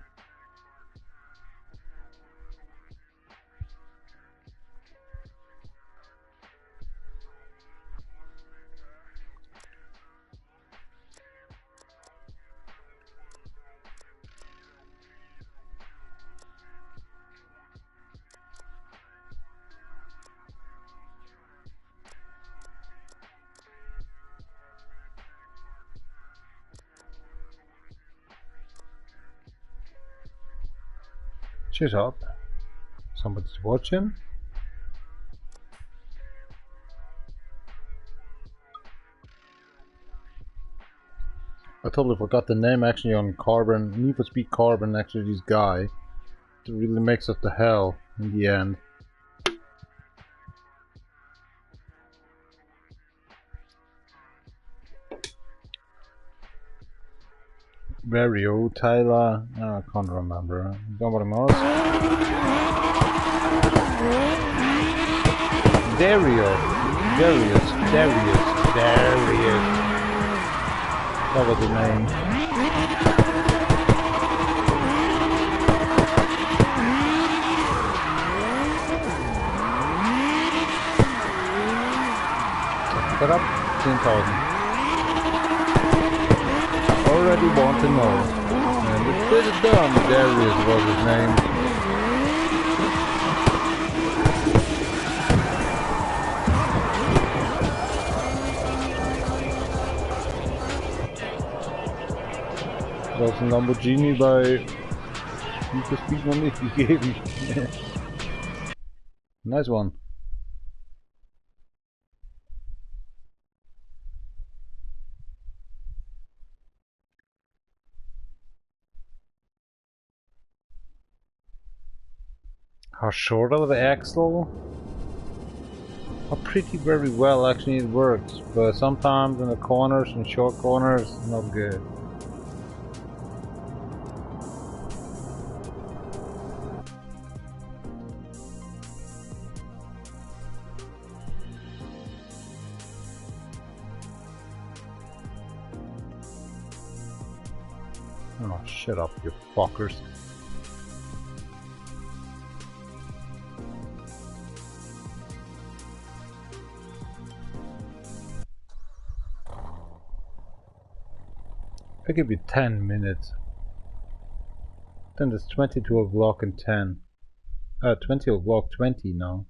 Shut up. Somebody's watching. I totally forgot the name actually on Carbon. Need for Speed Carbon actually this guy. It really makes us the hell in the end. Vario, Tyler, I can't remember. Nobody knows. Darius. That was the name. Put up 10,000. Already want to know. And it's pretty done. Darius was his name. Das ist ein Lamborghini bei Need for Speed noch nicht gegeben. Nice one. How short of the axle? Pretty very well actually it works, but sometimes in the corners and short corners not good. Oh, shut up, you fuckers. I give you 10 minutes. Then it's 22 o'clock and 10. 20 o'clock, 20 now.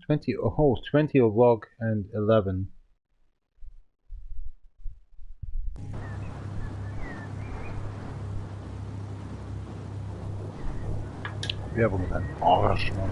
20 o'clock and 11. Werbung ist ein Arsch, Mann.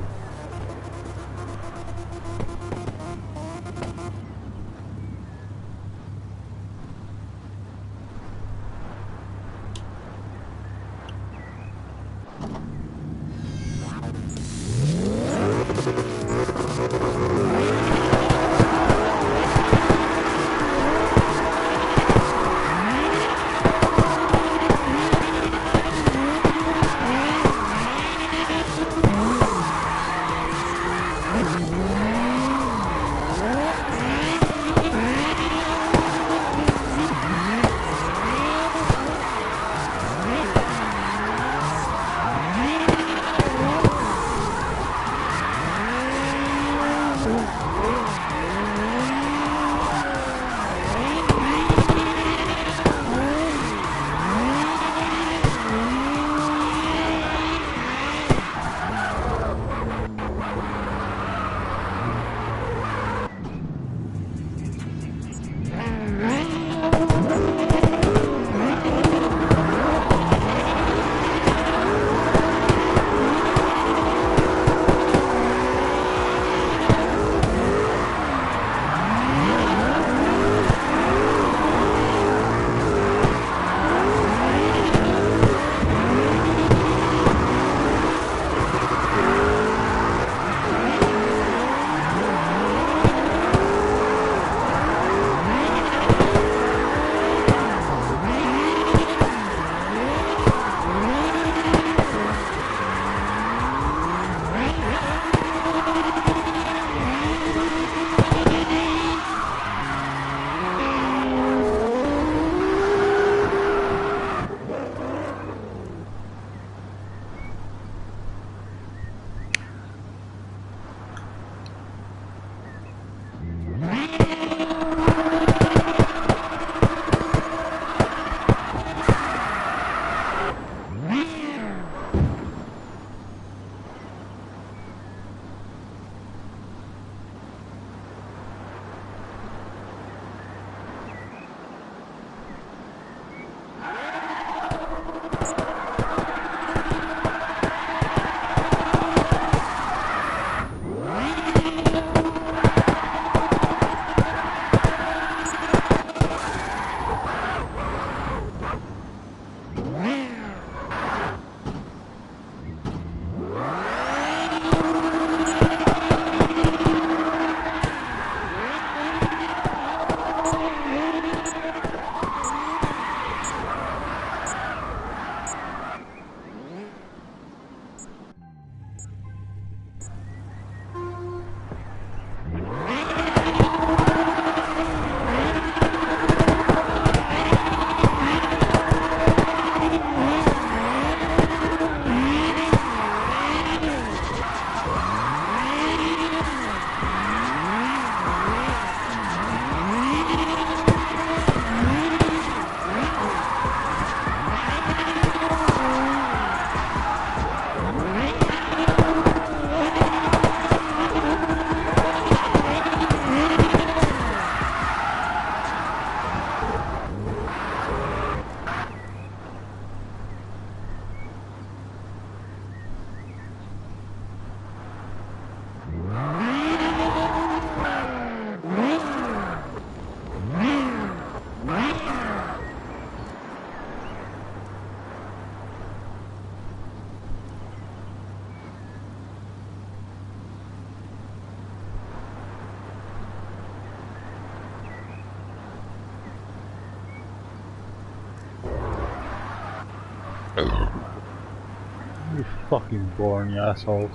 fucking boring, you assholes.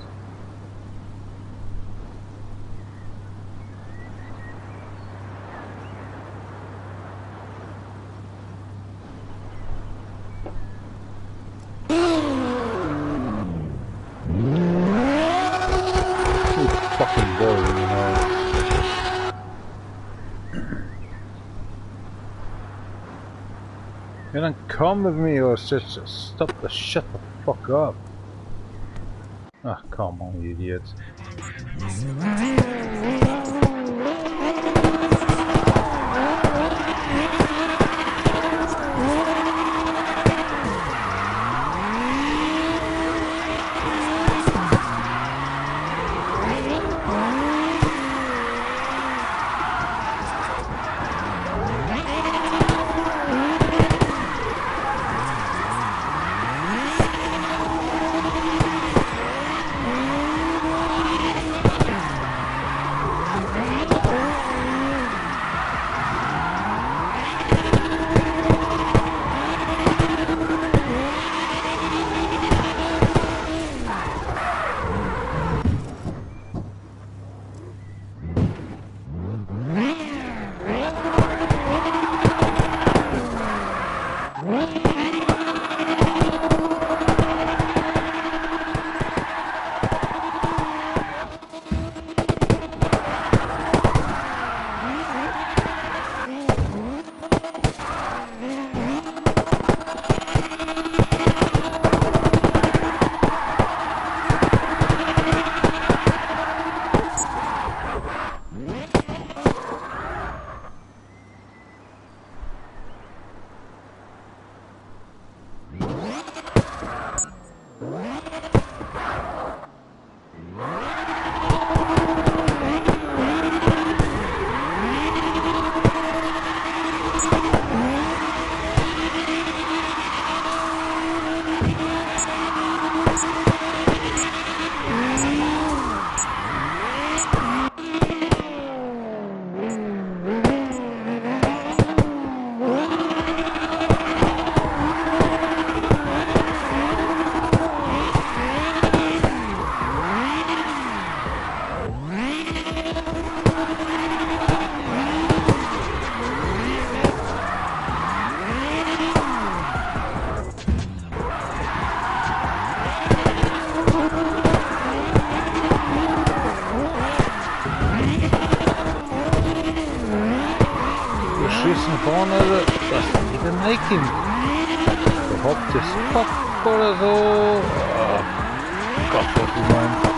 Fucking boring, you know. You don't come with me or just stop the shut the fuck up. Ah, come on, you idiots. Beschissen vorne, das ist ein Lecken. Überhaupt das Fuck oder so. Oh Gott, was du meinst.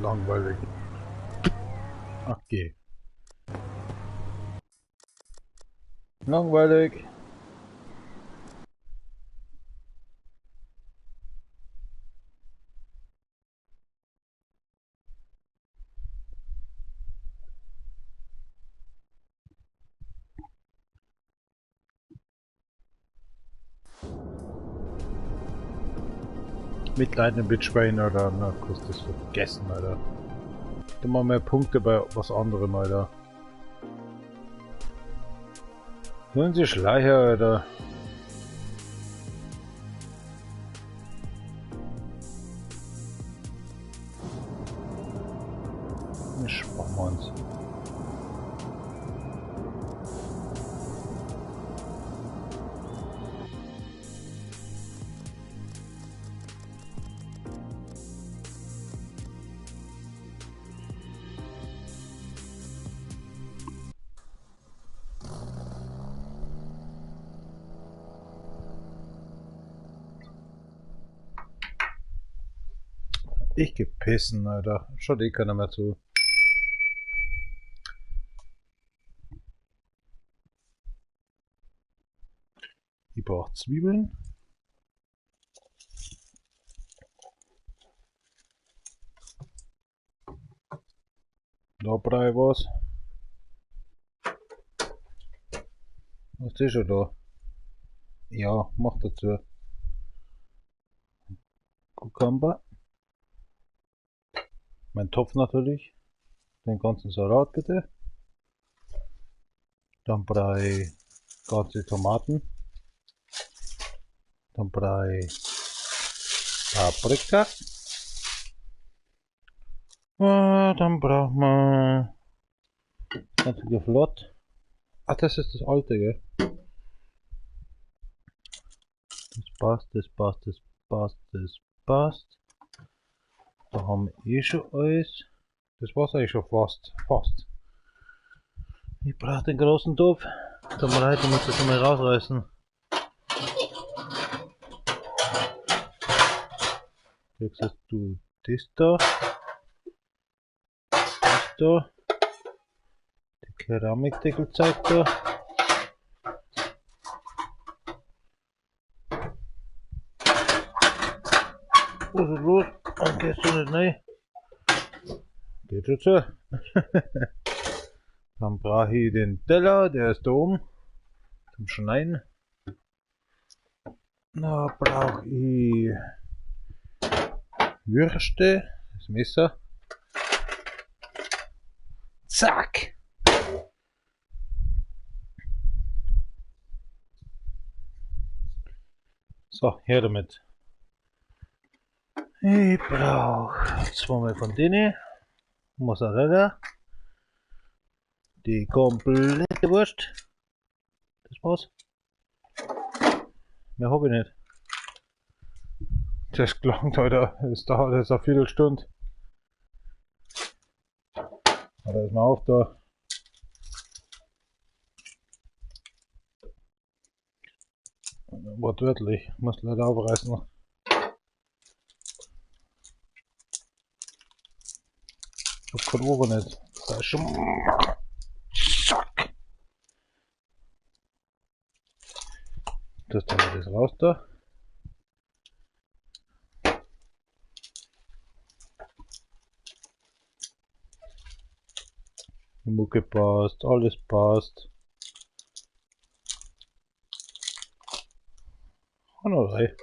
Langweilig. Okay. Langweilig. Mitleid im Bitchbrain, oder? Na, kannst das vergessen, Alter. Da mal mehr Punkte bei was anderem, Alter. Hören Sie Schleicher, Alter. Ich mach mal Ich geh pissen, Alter. Schaut eh keiner mehr zu. Ich brauche Zwiebeln. Da brauche ich was. Was ist schon da? Ja, mach dazu. Cucumber. Mein Topf natürlich. Den ganzen Salat bitte. Dann brauche ich ganze Tomaten. Dann brauche ich Paprika. Dann brauchen wir ganz flott. Ah, das ist das alte, gell? Das passt, das passt, das passt, das passt. Da haben wir eh schon alles. Das war's eigentlich schon fast. Fast. Ich brauche den großen Topf. Da muss ich das mal rausreißen. Jetzt du das da. Das da. Die Keramikdeckelzeug da. Was ist los? Dann gehst du nicht rein. Geht schon so. Dann brauche ich den Teller, der ist da oben. Zum Schneiden. Da brauche ich Würste, das Messer. Zack! So, her damit. Ich brauche zweimal von denen. Mozzarella. Die komplette Wurst. Das war's. Mehr habe ich nicht. Das gelangt, Alter. Das dauert jetzt eine Viertelstunde. Oder ist mal auf da. Wortwörtlich. Muss leider aufreißen. Ich hab kein Ober nicht. Da ist schon. Zack! Das dann das raus da. Die Mucke passt, alles passt. Hanerei.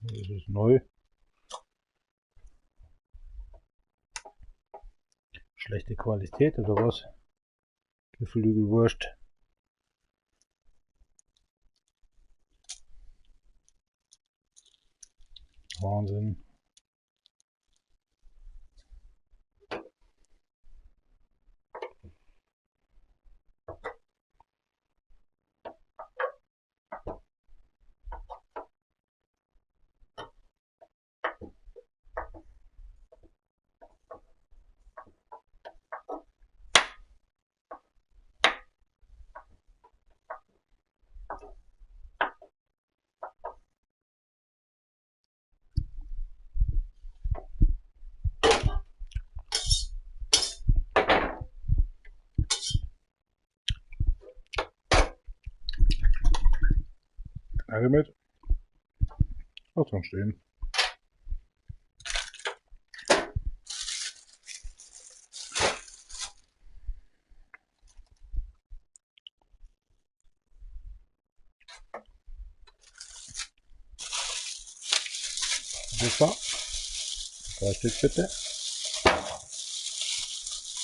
Das ist neu. Schlechte Qualität oder was? Geflügelwurst. Wahnsinn. Also mit. Lass uns stehen. Das war. 3 Stück bitte.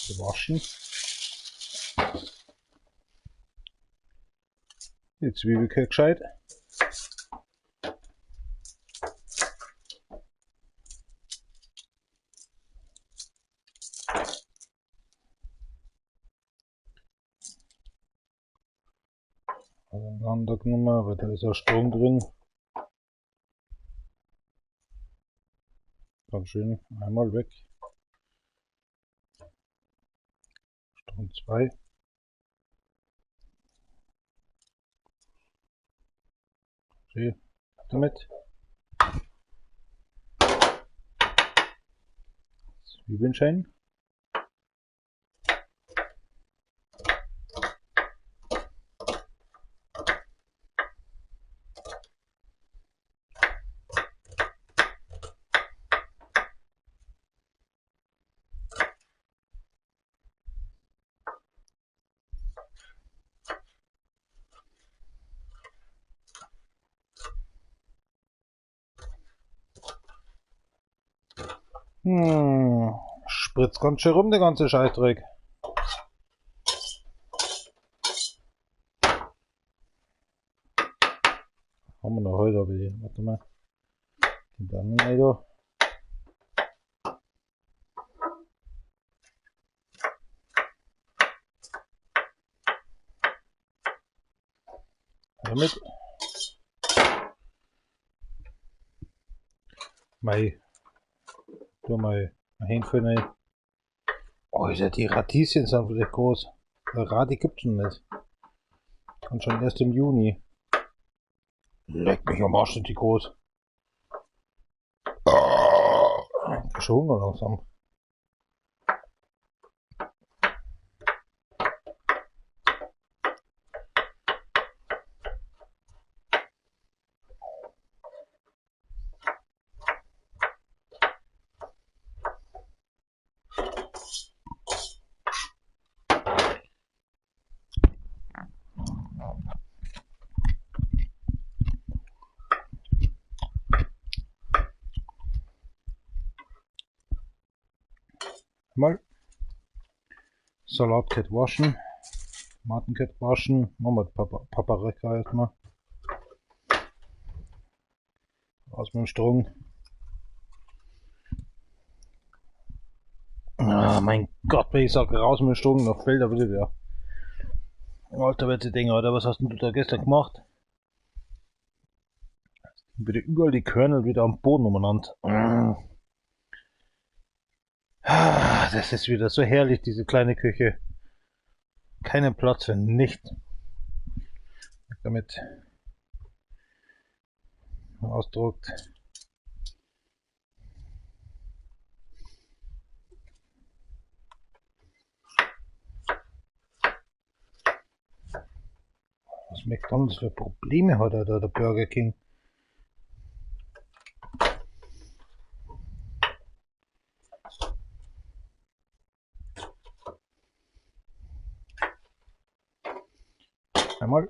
Gewaschen. Die Zwiebel gescheit. Auseinander genommen, aber da ist auch Strom drin. Komm schön, einmal weg. Strom 2. Okay, damit. Zwiebeln. Spritzt ganz schön rum, der ganze Scheißdreck. Haben wir noch heute, aber die, warte mal. Und dann wieder. Damit. Mei. Tu mal hinführen. Oh, die Radieschen sind vielleicht groß. Radi gibt's schon nicht. Und schon erst im Juni. Leck mich am Arsch, sind die groß. Ich hab schon Hunger langsam. Mal Salatkett waschen, Tomatenkett waschen, machen wir Paprika erstmal. Aus dem Strung. Ah, mein Gott, wenn ich sage raus mit dem Strung, noch fällt er wieder der. Alter, welche Dinger, oder was hast denn du da gestern gemacht? Wieder überall die Körner wieder am Boden umeinander. Das ist wieder so herrlich, diese kleine Küche. Keinen Platz für nichts. Damit ausdruckt. Was McDonald's für Probleme hat er da, der Burger King? Einmal.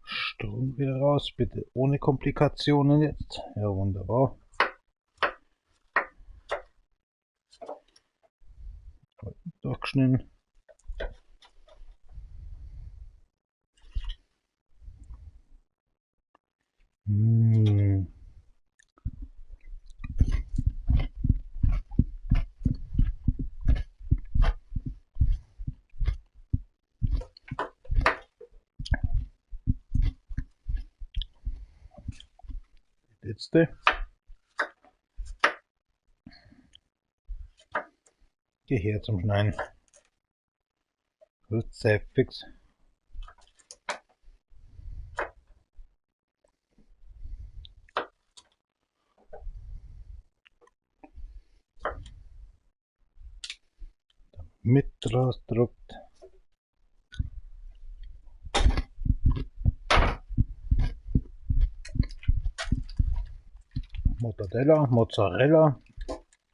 Strom wieder raus, bitte ohne Komplikationen jetzt. Ja, wunderbar. Durchgeschnitten. Letzte. Geh her zum Schneiden. Gut, sehr fix. Mit rausdruckt. Mozzarella.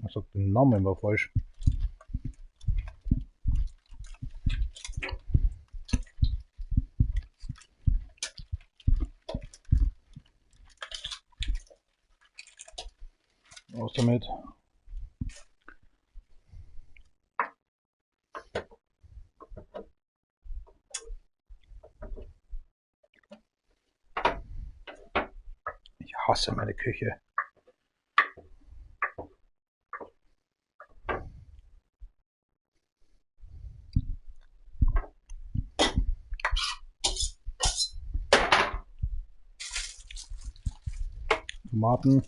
Ich sag den Namen immer falsch. Aus damit. Ich hasse meine Küche. Tomaten,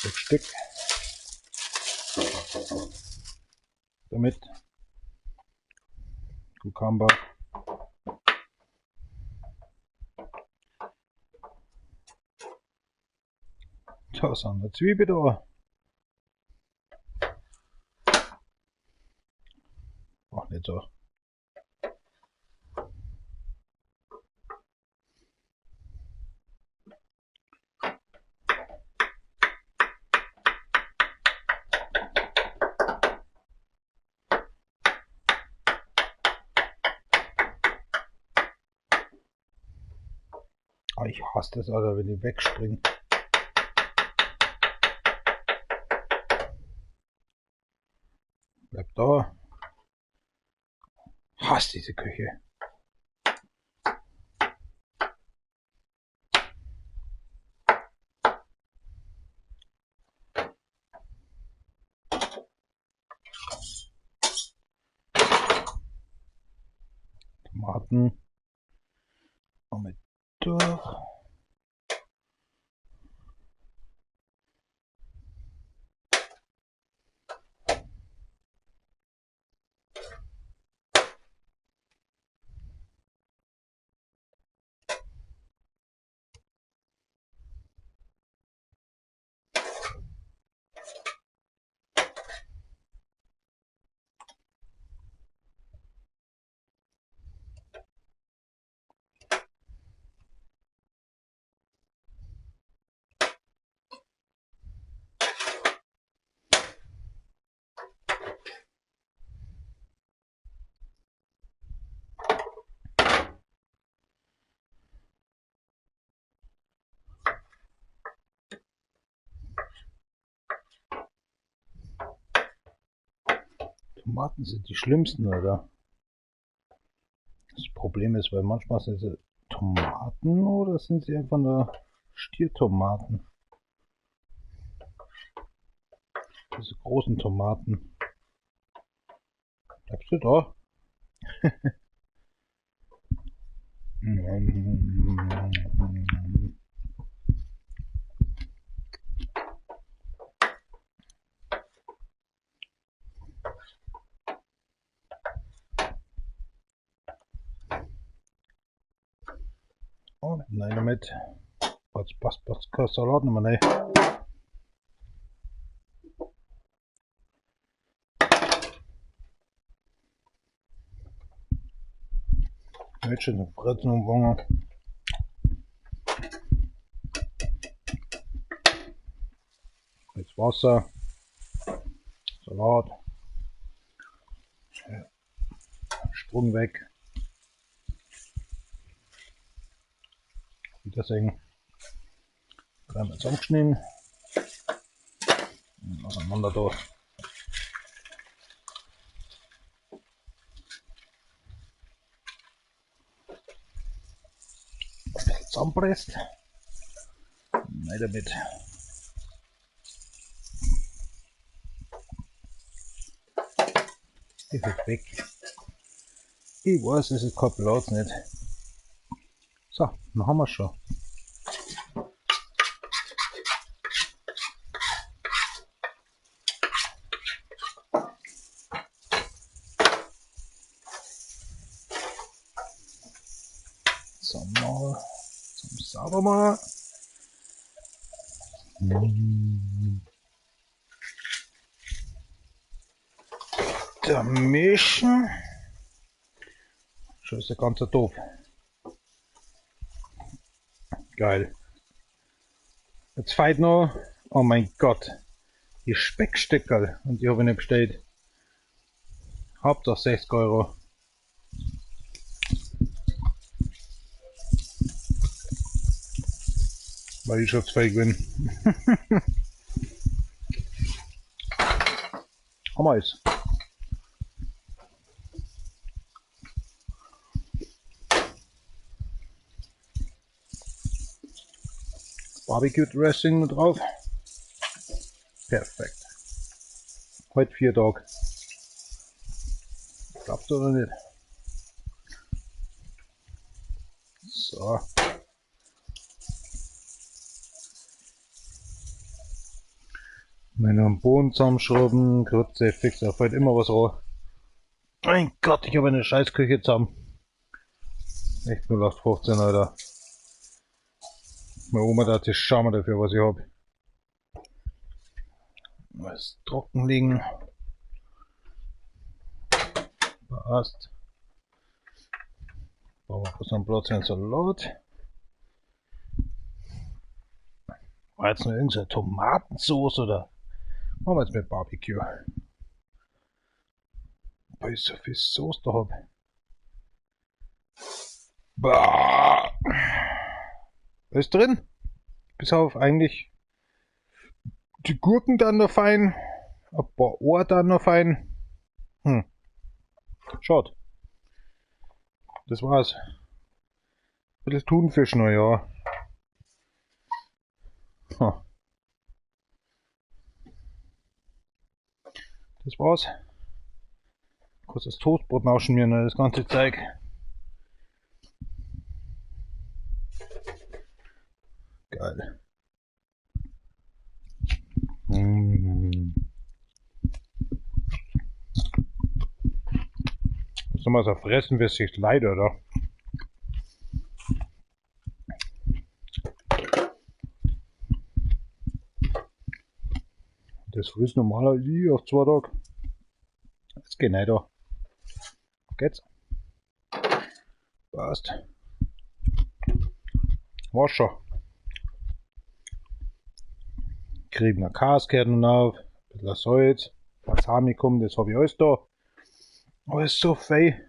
6 Stück. Damit Cucumber. Da sind wir Zwiebel da. Ach, nicht so. Ah, ich hasse das, Alter, wenn die wegspringen. Bleib da. Hasse diese Küche. Tomaten. Und mit durch. Tomaten sind die schlimmsten, oder? Das Problem ist, weil manchmal sind sie Tomaten oder sind sie einfach nur Stiertomaten. Diese großen Tomaten. Bleibst du da? Oh, nein, damit. Was kein Salat noch mal rein. Mädchen, eine Brezen und Wange. Jetzt Wasser. Salat. Sprung weg. Deswegen werden wir zusammengeschnitten und auseinander da. Zusammenpresst. Nein damit. Die wird weg. Ich weiß, es ist kein Platz nicht. So, dann haben wir es schon. So, mal zum Saubermachen. Da mischen. Schon ist der ganze doof. Geil. Jetzt fehlt noch, oh mein Gott, die Speckstückerl und die habe ich nicht bestellt. Hab doch 60 €. Weil ich schon fähig bin. Haben wir es. Barbecue Dressing drauf. Perfekt. Heute 4 Tage. Klappt oder nicht? So. Wenn am Boden zusammenschrauben, Grütze, fix, da fällt immer was raus. Mein Gott, ich habe eine Scheißküche zusammen. Echt 0815, Alter. Meine Oma da ist Scham dafür, was ich hab. Was trocken liegen. Passt. Brauchen wir kurz einen Platz für einen Salat. War jetzt noch irgendeine Tomatensauce oder? Machen wir jetzt mit Barbecue. Weil ich so viel Soße da hab. Bah. Was ist drin? Bis auf eigentlich die Gurken dann noch fein. Ein paar Ohr dann noch fein. Schaut. Das war's. Ein bisschen Thunfisch noch, ja. Das war's. Kurz das Toastbrot nauschen mir noch das ganze Zeug. Geil. Soll man so fressen, wie sich leid, oder? Das frisst normalerweise auf 2 Tage. Das geht nicht, da. Geht's? Passt. War's schon. Kriegen wir Kaskernen auf, ein bisschen Salz, Balsamikum, das habe ich alles da. Aber es ist so fei,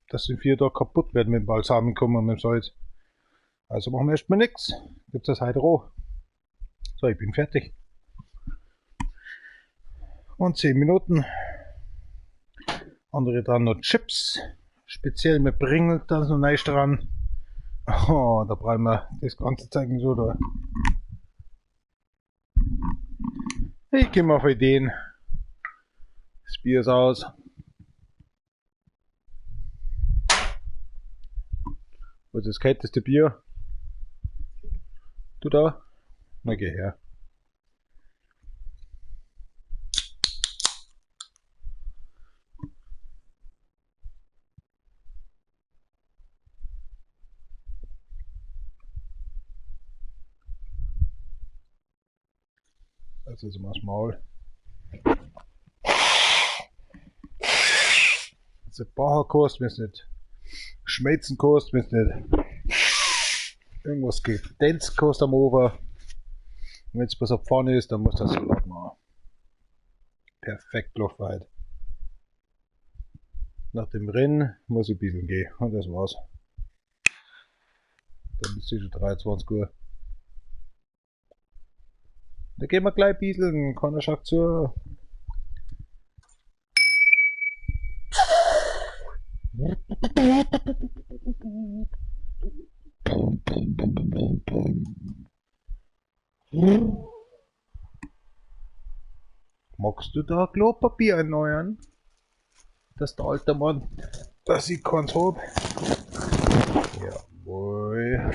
dass in 4 Tagen kaputt werden mit dem Balsamikum und mit dem Salz. Also machen wir erstmal nichts. Gibt's das heute roh. So, ich bin fertig. Und 10 Minuten. Andere dran noch Chips. Speziell mit Pringles da so nice dran. Oh, da brauchen wir das ganze Zeug so da. Ich gehe mal auf Ideen. Das Bier ist aus. Was ist das kälteste Bier? Du da? Na geh her. Jetzt ist mal das Maul. Das ist Bacherkost, wenn es nicht Schmelzenkost, wenn es nicht irgendwas Gedänzkost am Ofen. Und wenn es was auf Pfanne ist, dann muss das Salat machen. Perfekt luftweit. Nach dem Rennen muss ich ein bisschen gehen und das war's. Dann ist es schon 23 Uhr. Da gehen wir gleich ein bisschen, keiner schaut zu. Magst du da Klopapier erneuern? Das ist der alte Mann, dass ich keins hab. Jawohl.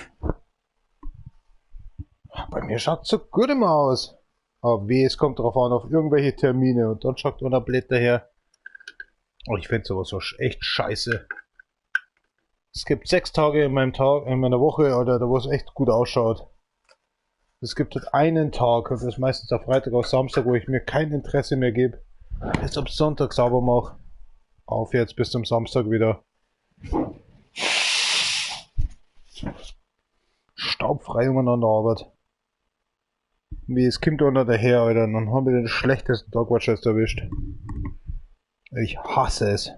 Bei mir schaut so gut immer aus. Aber weh, es kommt drauf an, auf irgendwelche Termine und dann schaut einer Blätter her. Oh, ich finde sowas so echt scheiße. Es gibt 6 Tage in meinem Tag, in meiner Woche, oder da wo es echt gut ausschaut. Es gibt halt einen Tag, und das ist meistens der Freitag oder Samstag, wo ich mir kein Interesse mehr gebe. Jetzt am Sonntag sauber mache. Auf jetzt bis zum Samstag wieder. Staubfrei umeinander Arbeit. Wie es kommt unter daher, Alter, und dann haben wir den schlechtesten Tag, was jetzt erwischt. Ich hasse es.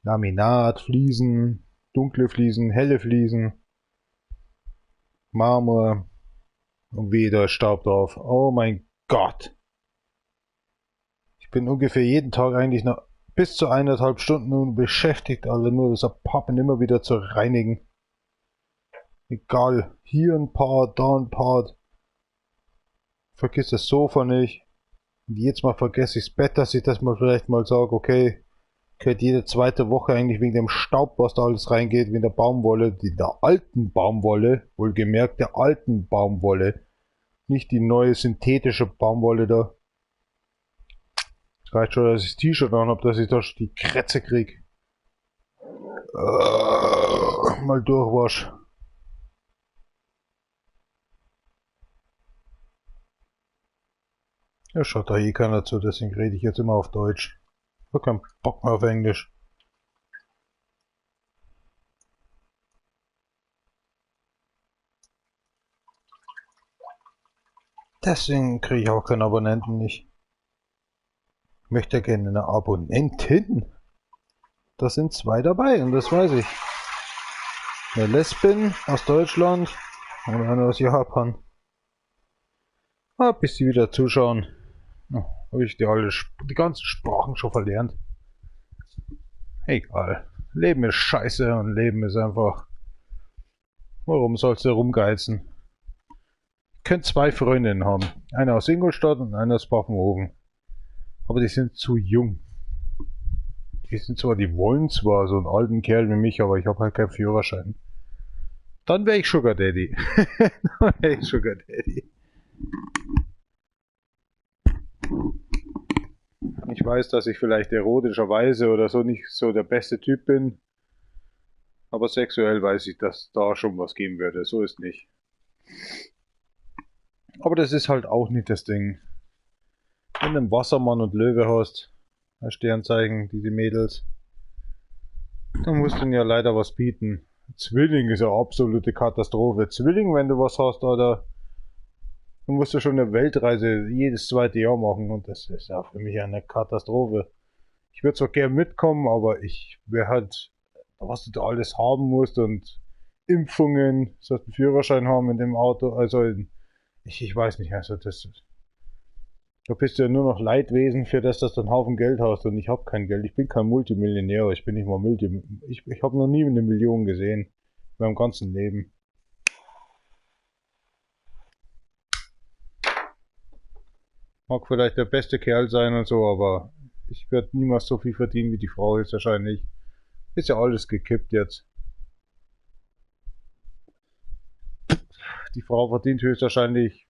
Laminat, Fliesen, dunkle Fliesen, helle Fliesen, Marmor und wieder Staub drauf. Oh mein Gott. Ich bin ungefähr jeden Tag eigentlich noch bis zu 1,5 Stunden nun beschäftigt, alle nur das Apartment immer wieder zu reinigen. Egal, hier ein Part, da ein Part. Vergiss das Sofa nicht. Und jetzt mal vergesse ich das Bett, dass ich das mal vielleicht mal sage, okay, gehört jede zweite Woche eigentlich wegen dem Staub, was da alles reingeht, wegen der Baumwolle, der alten Baumwolle, wohlgemerkt der alten Baumwolle. Nicht die neue synthetische Baumwolle da. Reicht schon, dass ich das T-Shirt anhab, dass ich da schon die Krätze krieg. Mal durchwasch. Ja, schaut da eh keiner zu, deswegen rede ich jetzt immer auf Deutsch. Ich hab keinen Bock mehr auf Englisch. Deswegen kriege ich auch keinen Abonnenten nicht. Ich möchte gerne eine Abonnentin. Da sind 2 dabei und das weiß ich. Eine Lesbin aus Deutschland und eine aus Japan. Bis sie wieder zuschauen. Habe ich die ganzen Sprachen schon verlernt. Egal. Leben ist scheiße und Leben ist einfach... Warum sollst du rumgeizen? Ich könnte 2 Freundinnen haben. Eine aus Ingolstadt und eine aus Pfaffenhofen. Aber die sind zu jung. Die wollen zwar so einen alten Kerl wie mich, aber ich habe halt keinen Führerschein. Dann wäre ich Sugar Daddy. Dann wäre ich Sugar Daddy. Ich weiß, dass ich vielleicht erotischerweise oder so nicht so der beste Typ bin. Aber sexuell weiß ich, dass da schon was geben würde. So ist nicht. Aber das ist halt auch nicht das Ding. Wenn du einen Wassermann und Löwe hast, ein Sternzeichen, diese Mädels, dann musst du ihnen ja leider was bieten. Zwilling ist eine absolute Katastrophe. Zwilling, wenn du was hast, Alter, dann musst du schon eine Weltreise jedes 2. Jahr machen und das ist ja für mich eine Katastrophe. Ich würde zwar gerne mitkommen, aber ich wäre halt, was du da alles haben musst und Impfungen, sollst einen Führerschein haben in dem Auto, also ich weiß nicht, also da bist du ja nur noch Leidwesen für das, dass du einen Haufen Geld hast und ich habe kein Geld. Ich bin kein Multimillionär, ich bin nicht mal ich habe noch nie 1 Million gesehen. In meinem ganzen Leben. Mag vielleicht der beste Kerl sein und so, aber ich werde niemals so viel verdienen wie die Frau jetzt wahrscheinlich. Ist ja alles gekippt jetzt. Die Frau verdient höchstwahrscheinlich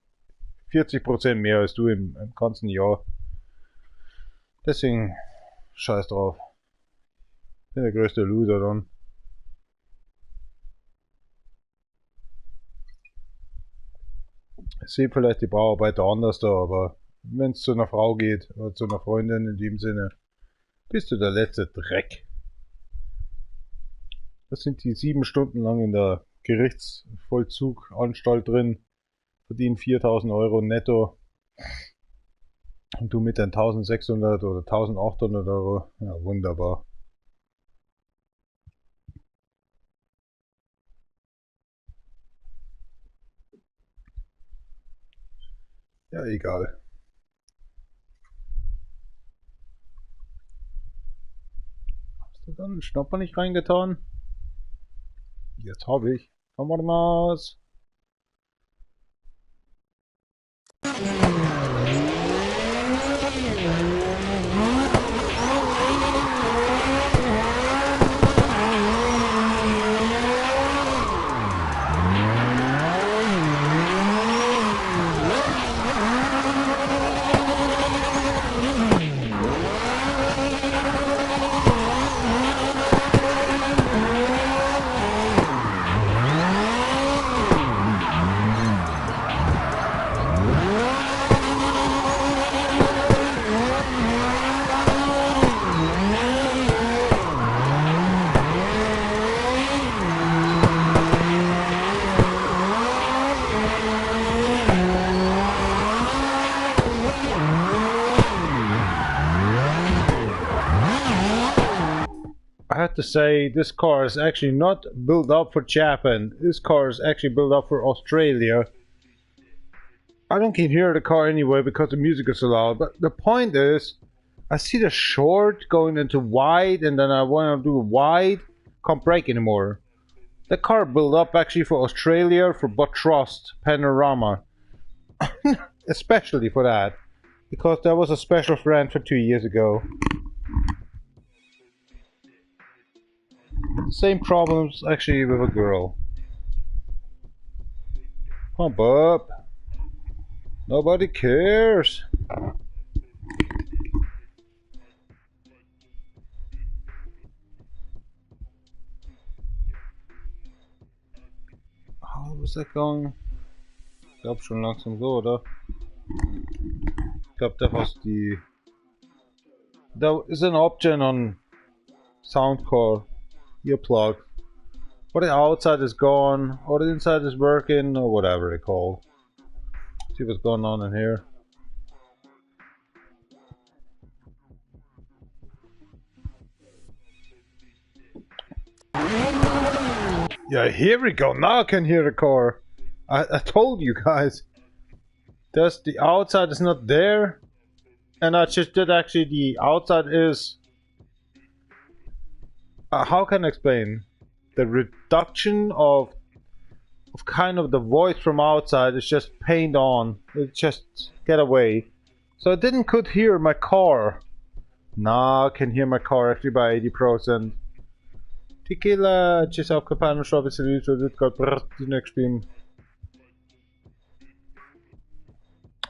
40% mehr als du im ganzen Jahr. Deswegen scheiß drauf. Bin der größte Loser dann. Ich sehe vielleicht die Bauarbeiter anders da, aber wenn es zu einer Frau geht oder zu einer Freundin in dem Sinne, bist du der letzte Dreck. Das sind die 7 Stunden lang in der Gerichtsvollzuganstalt drin, verdienen 4.000 Euro netto und du mit deinen 1.600 oder 1.800 Euro, ja wunderbar. Ja, egal. Hast du dann einen Schnapper nicht reingetan? Jetzt habe ich. Vamos. I have to say, this car is actually not built up for Japan. This car is actually built up for Australia. I don't can hear the car anyway because the music is so loud. But the point is, I see the short going into wide, and then I want to do wide. Can't brake anymore. The car built up actually for Australia for Buttrust Panorama, especially for that, because there was a special friend for 2 years ago. Same problems actually with a girl. Come on, bub. Nobody cares. How was that going? Ich glaube schon langsam so, oder? Ich glaube, da was die... There is an option on Soundcore earplug. Or the outside is gone, or the inside is working, or whatever they call. See what's going on in here. Yeah, here we go. Now I can hear the car. I told you guys. Just the outside is not there. And I just did actually the outside is... how can I explain? The reduction of kind of the voice from outside is just painted on. It just get away. So I could hear my car. Now I can hear my car actually by 80%. Tequila, just auf Kapan shop is the next stream.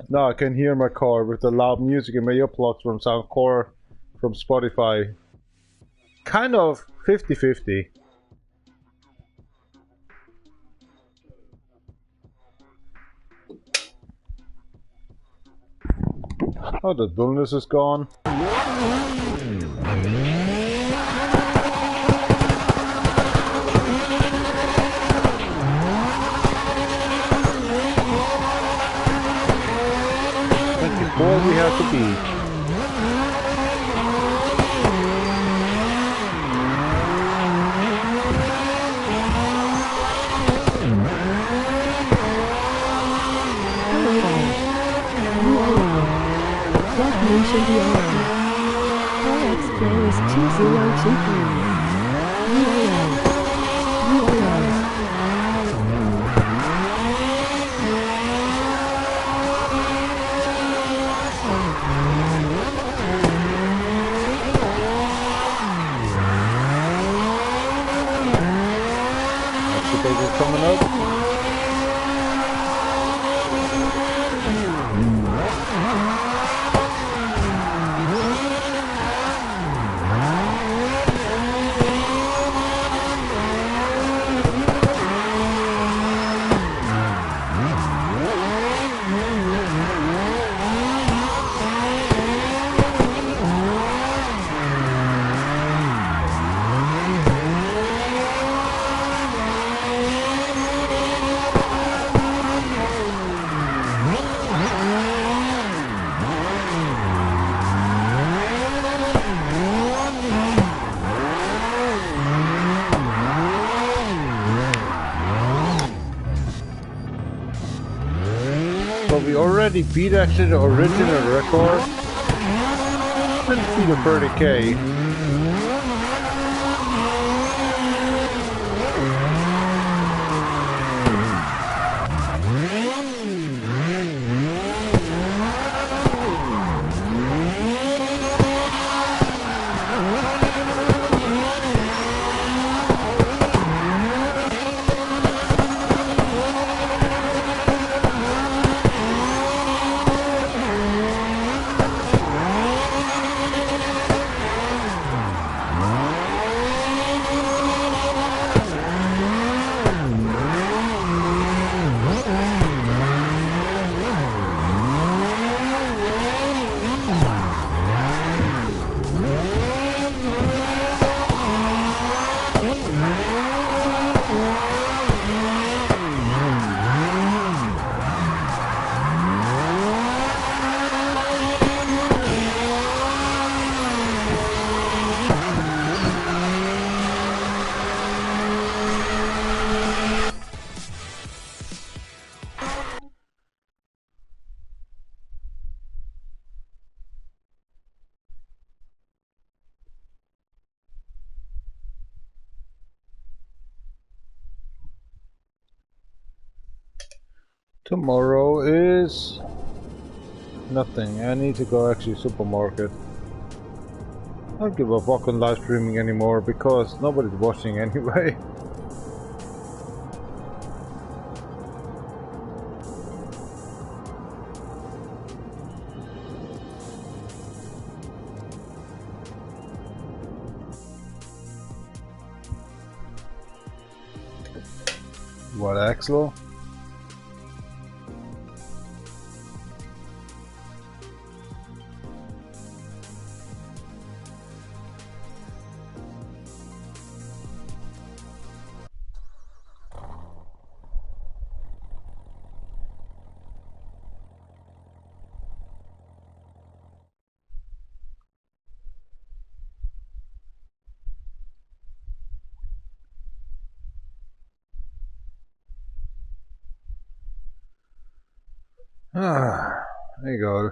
Now I can hear my car with the loud music in my earplugs from Soundcore from Spotify. Kind of 50-50. Oh, the dullness is gone. Boy, we have to be. Destination DRL. RX Play is 2023. URL. Coming up. We already beat actually the original record. Didn't beat the 30K. Tomorrow is nothing. I need to go actually supermarket. I don't give a fuck on live streaming anymore because nobody's watching anyway. What, Axel? Ah, there you go.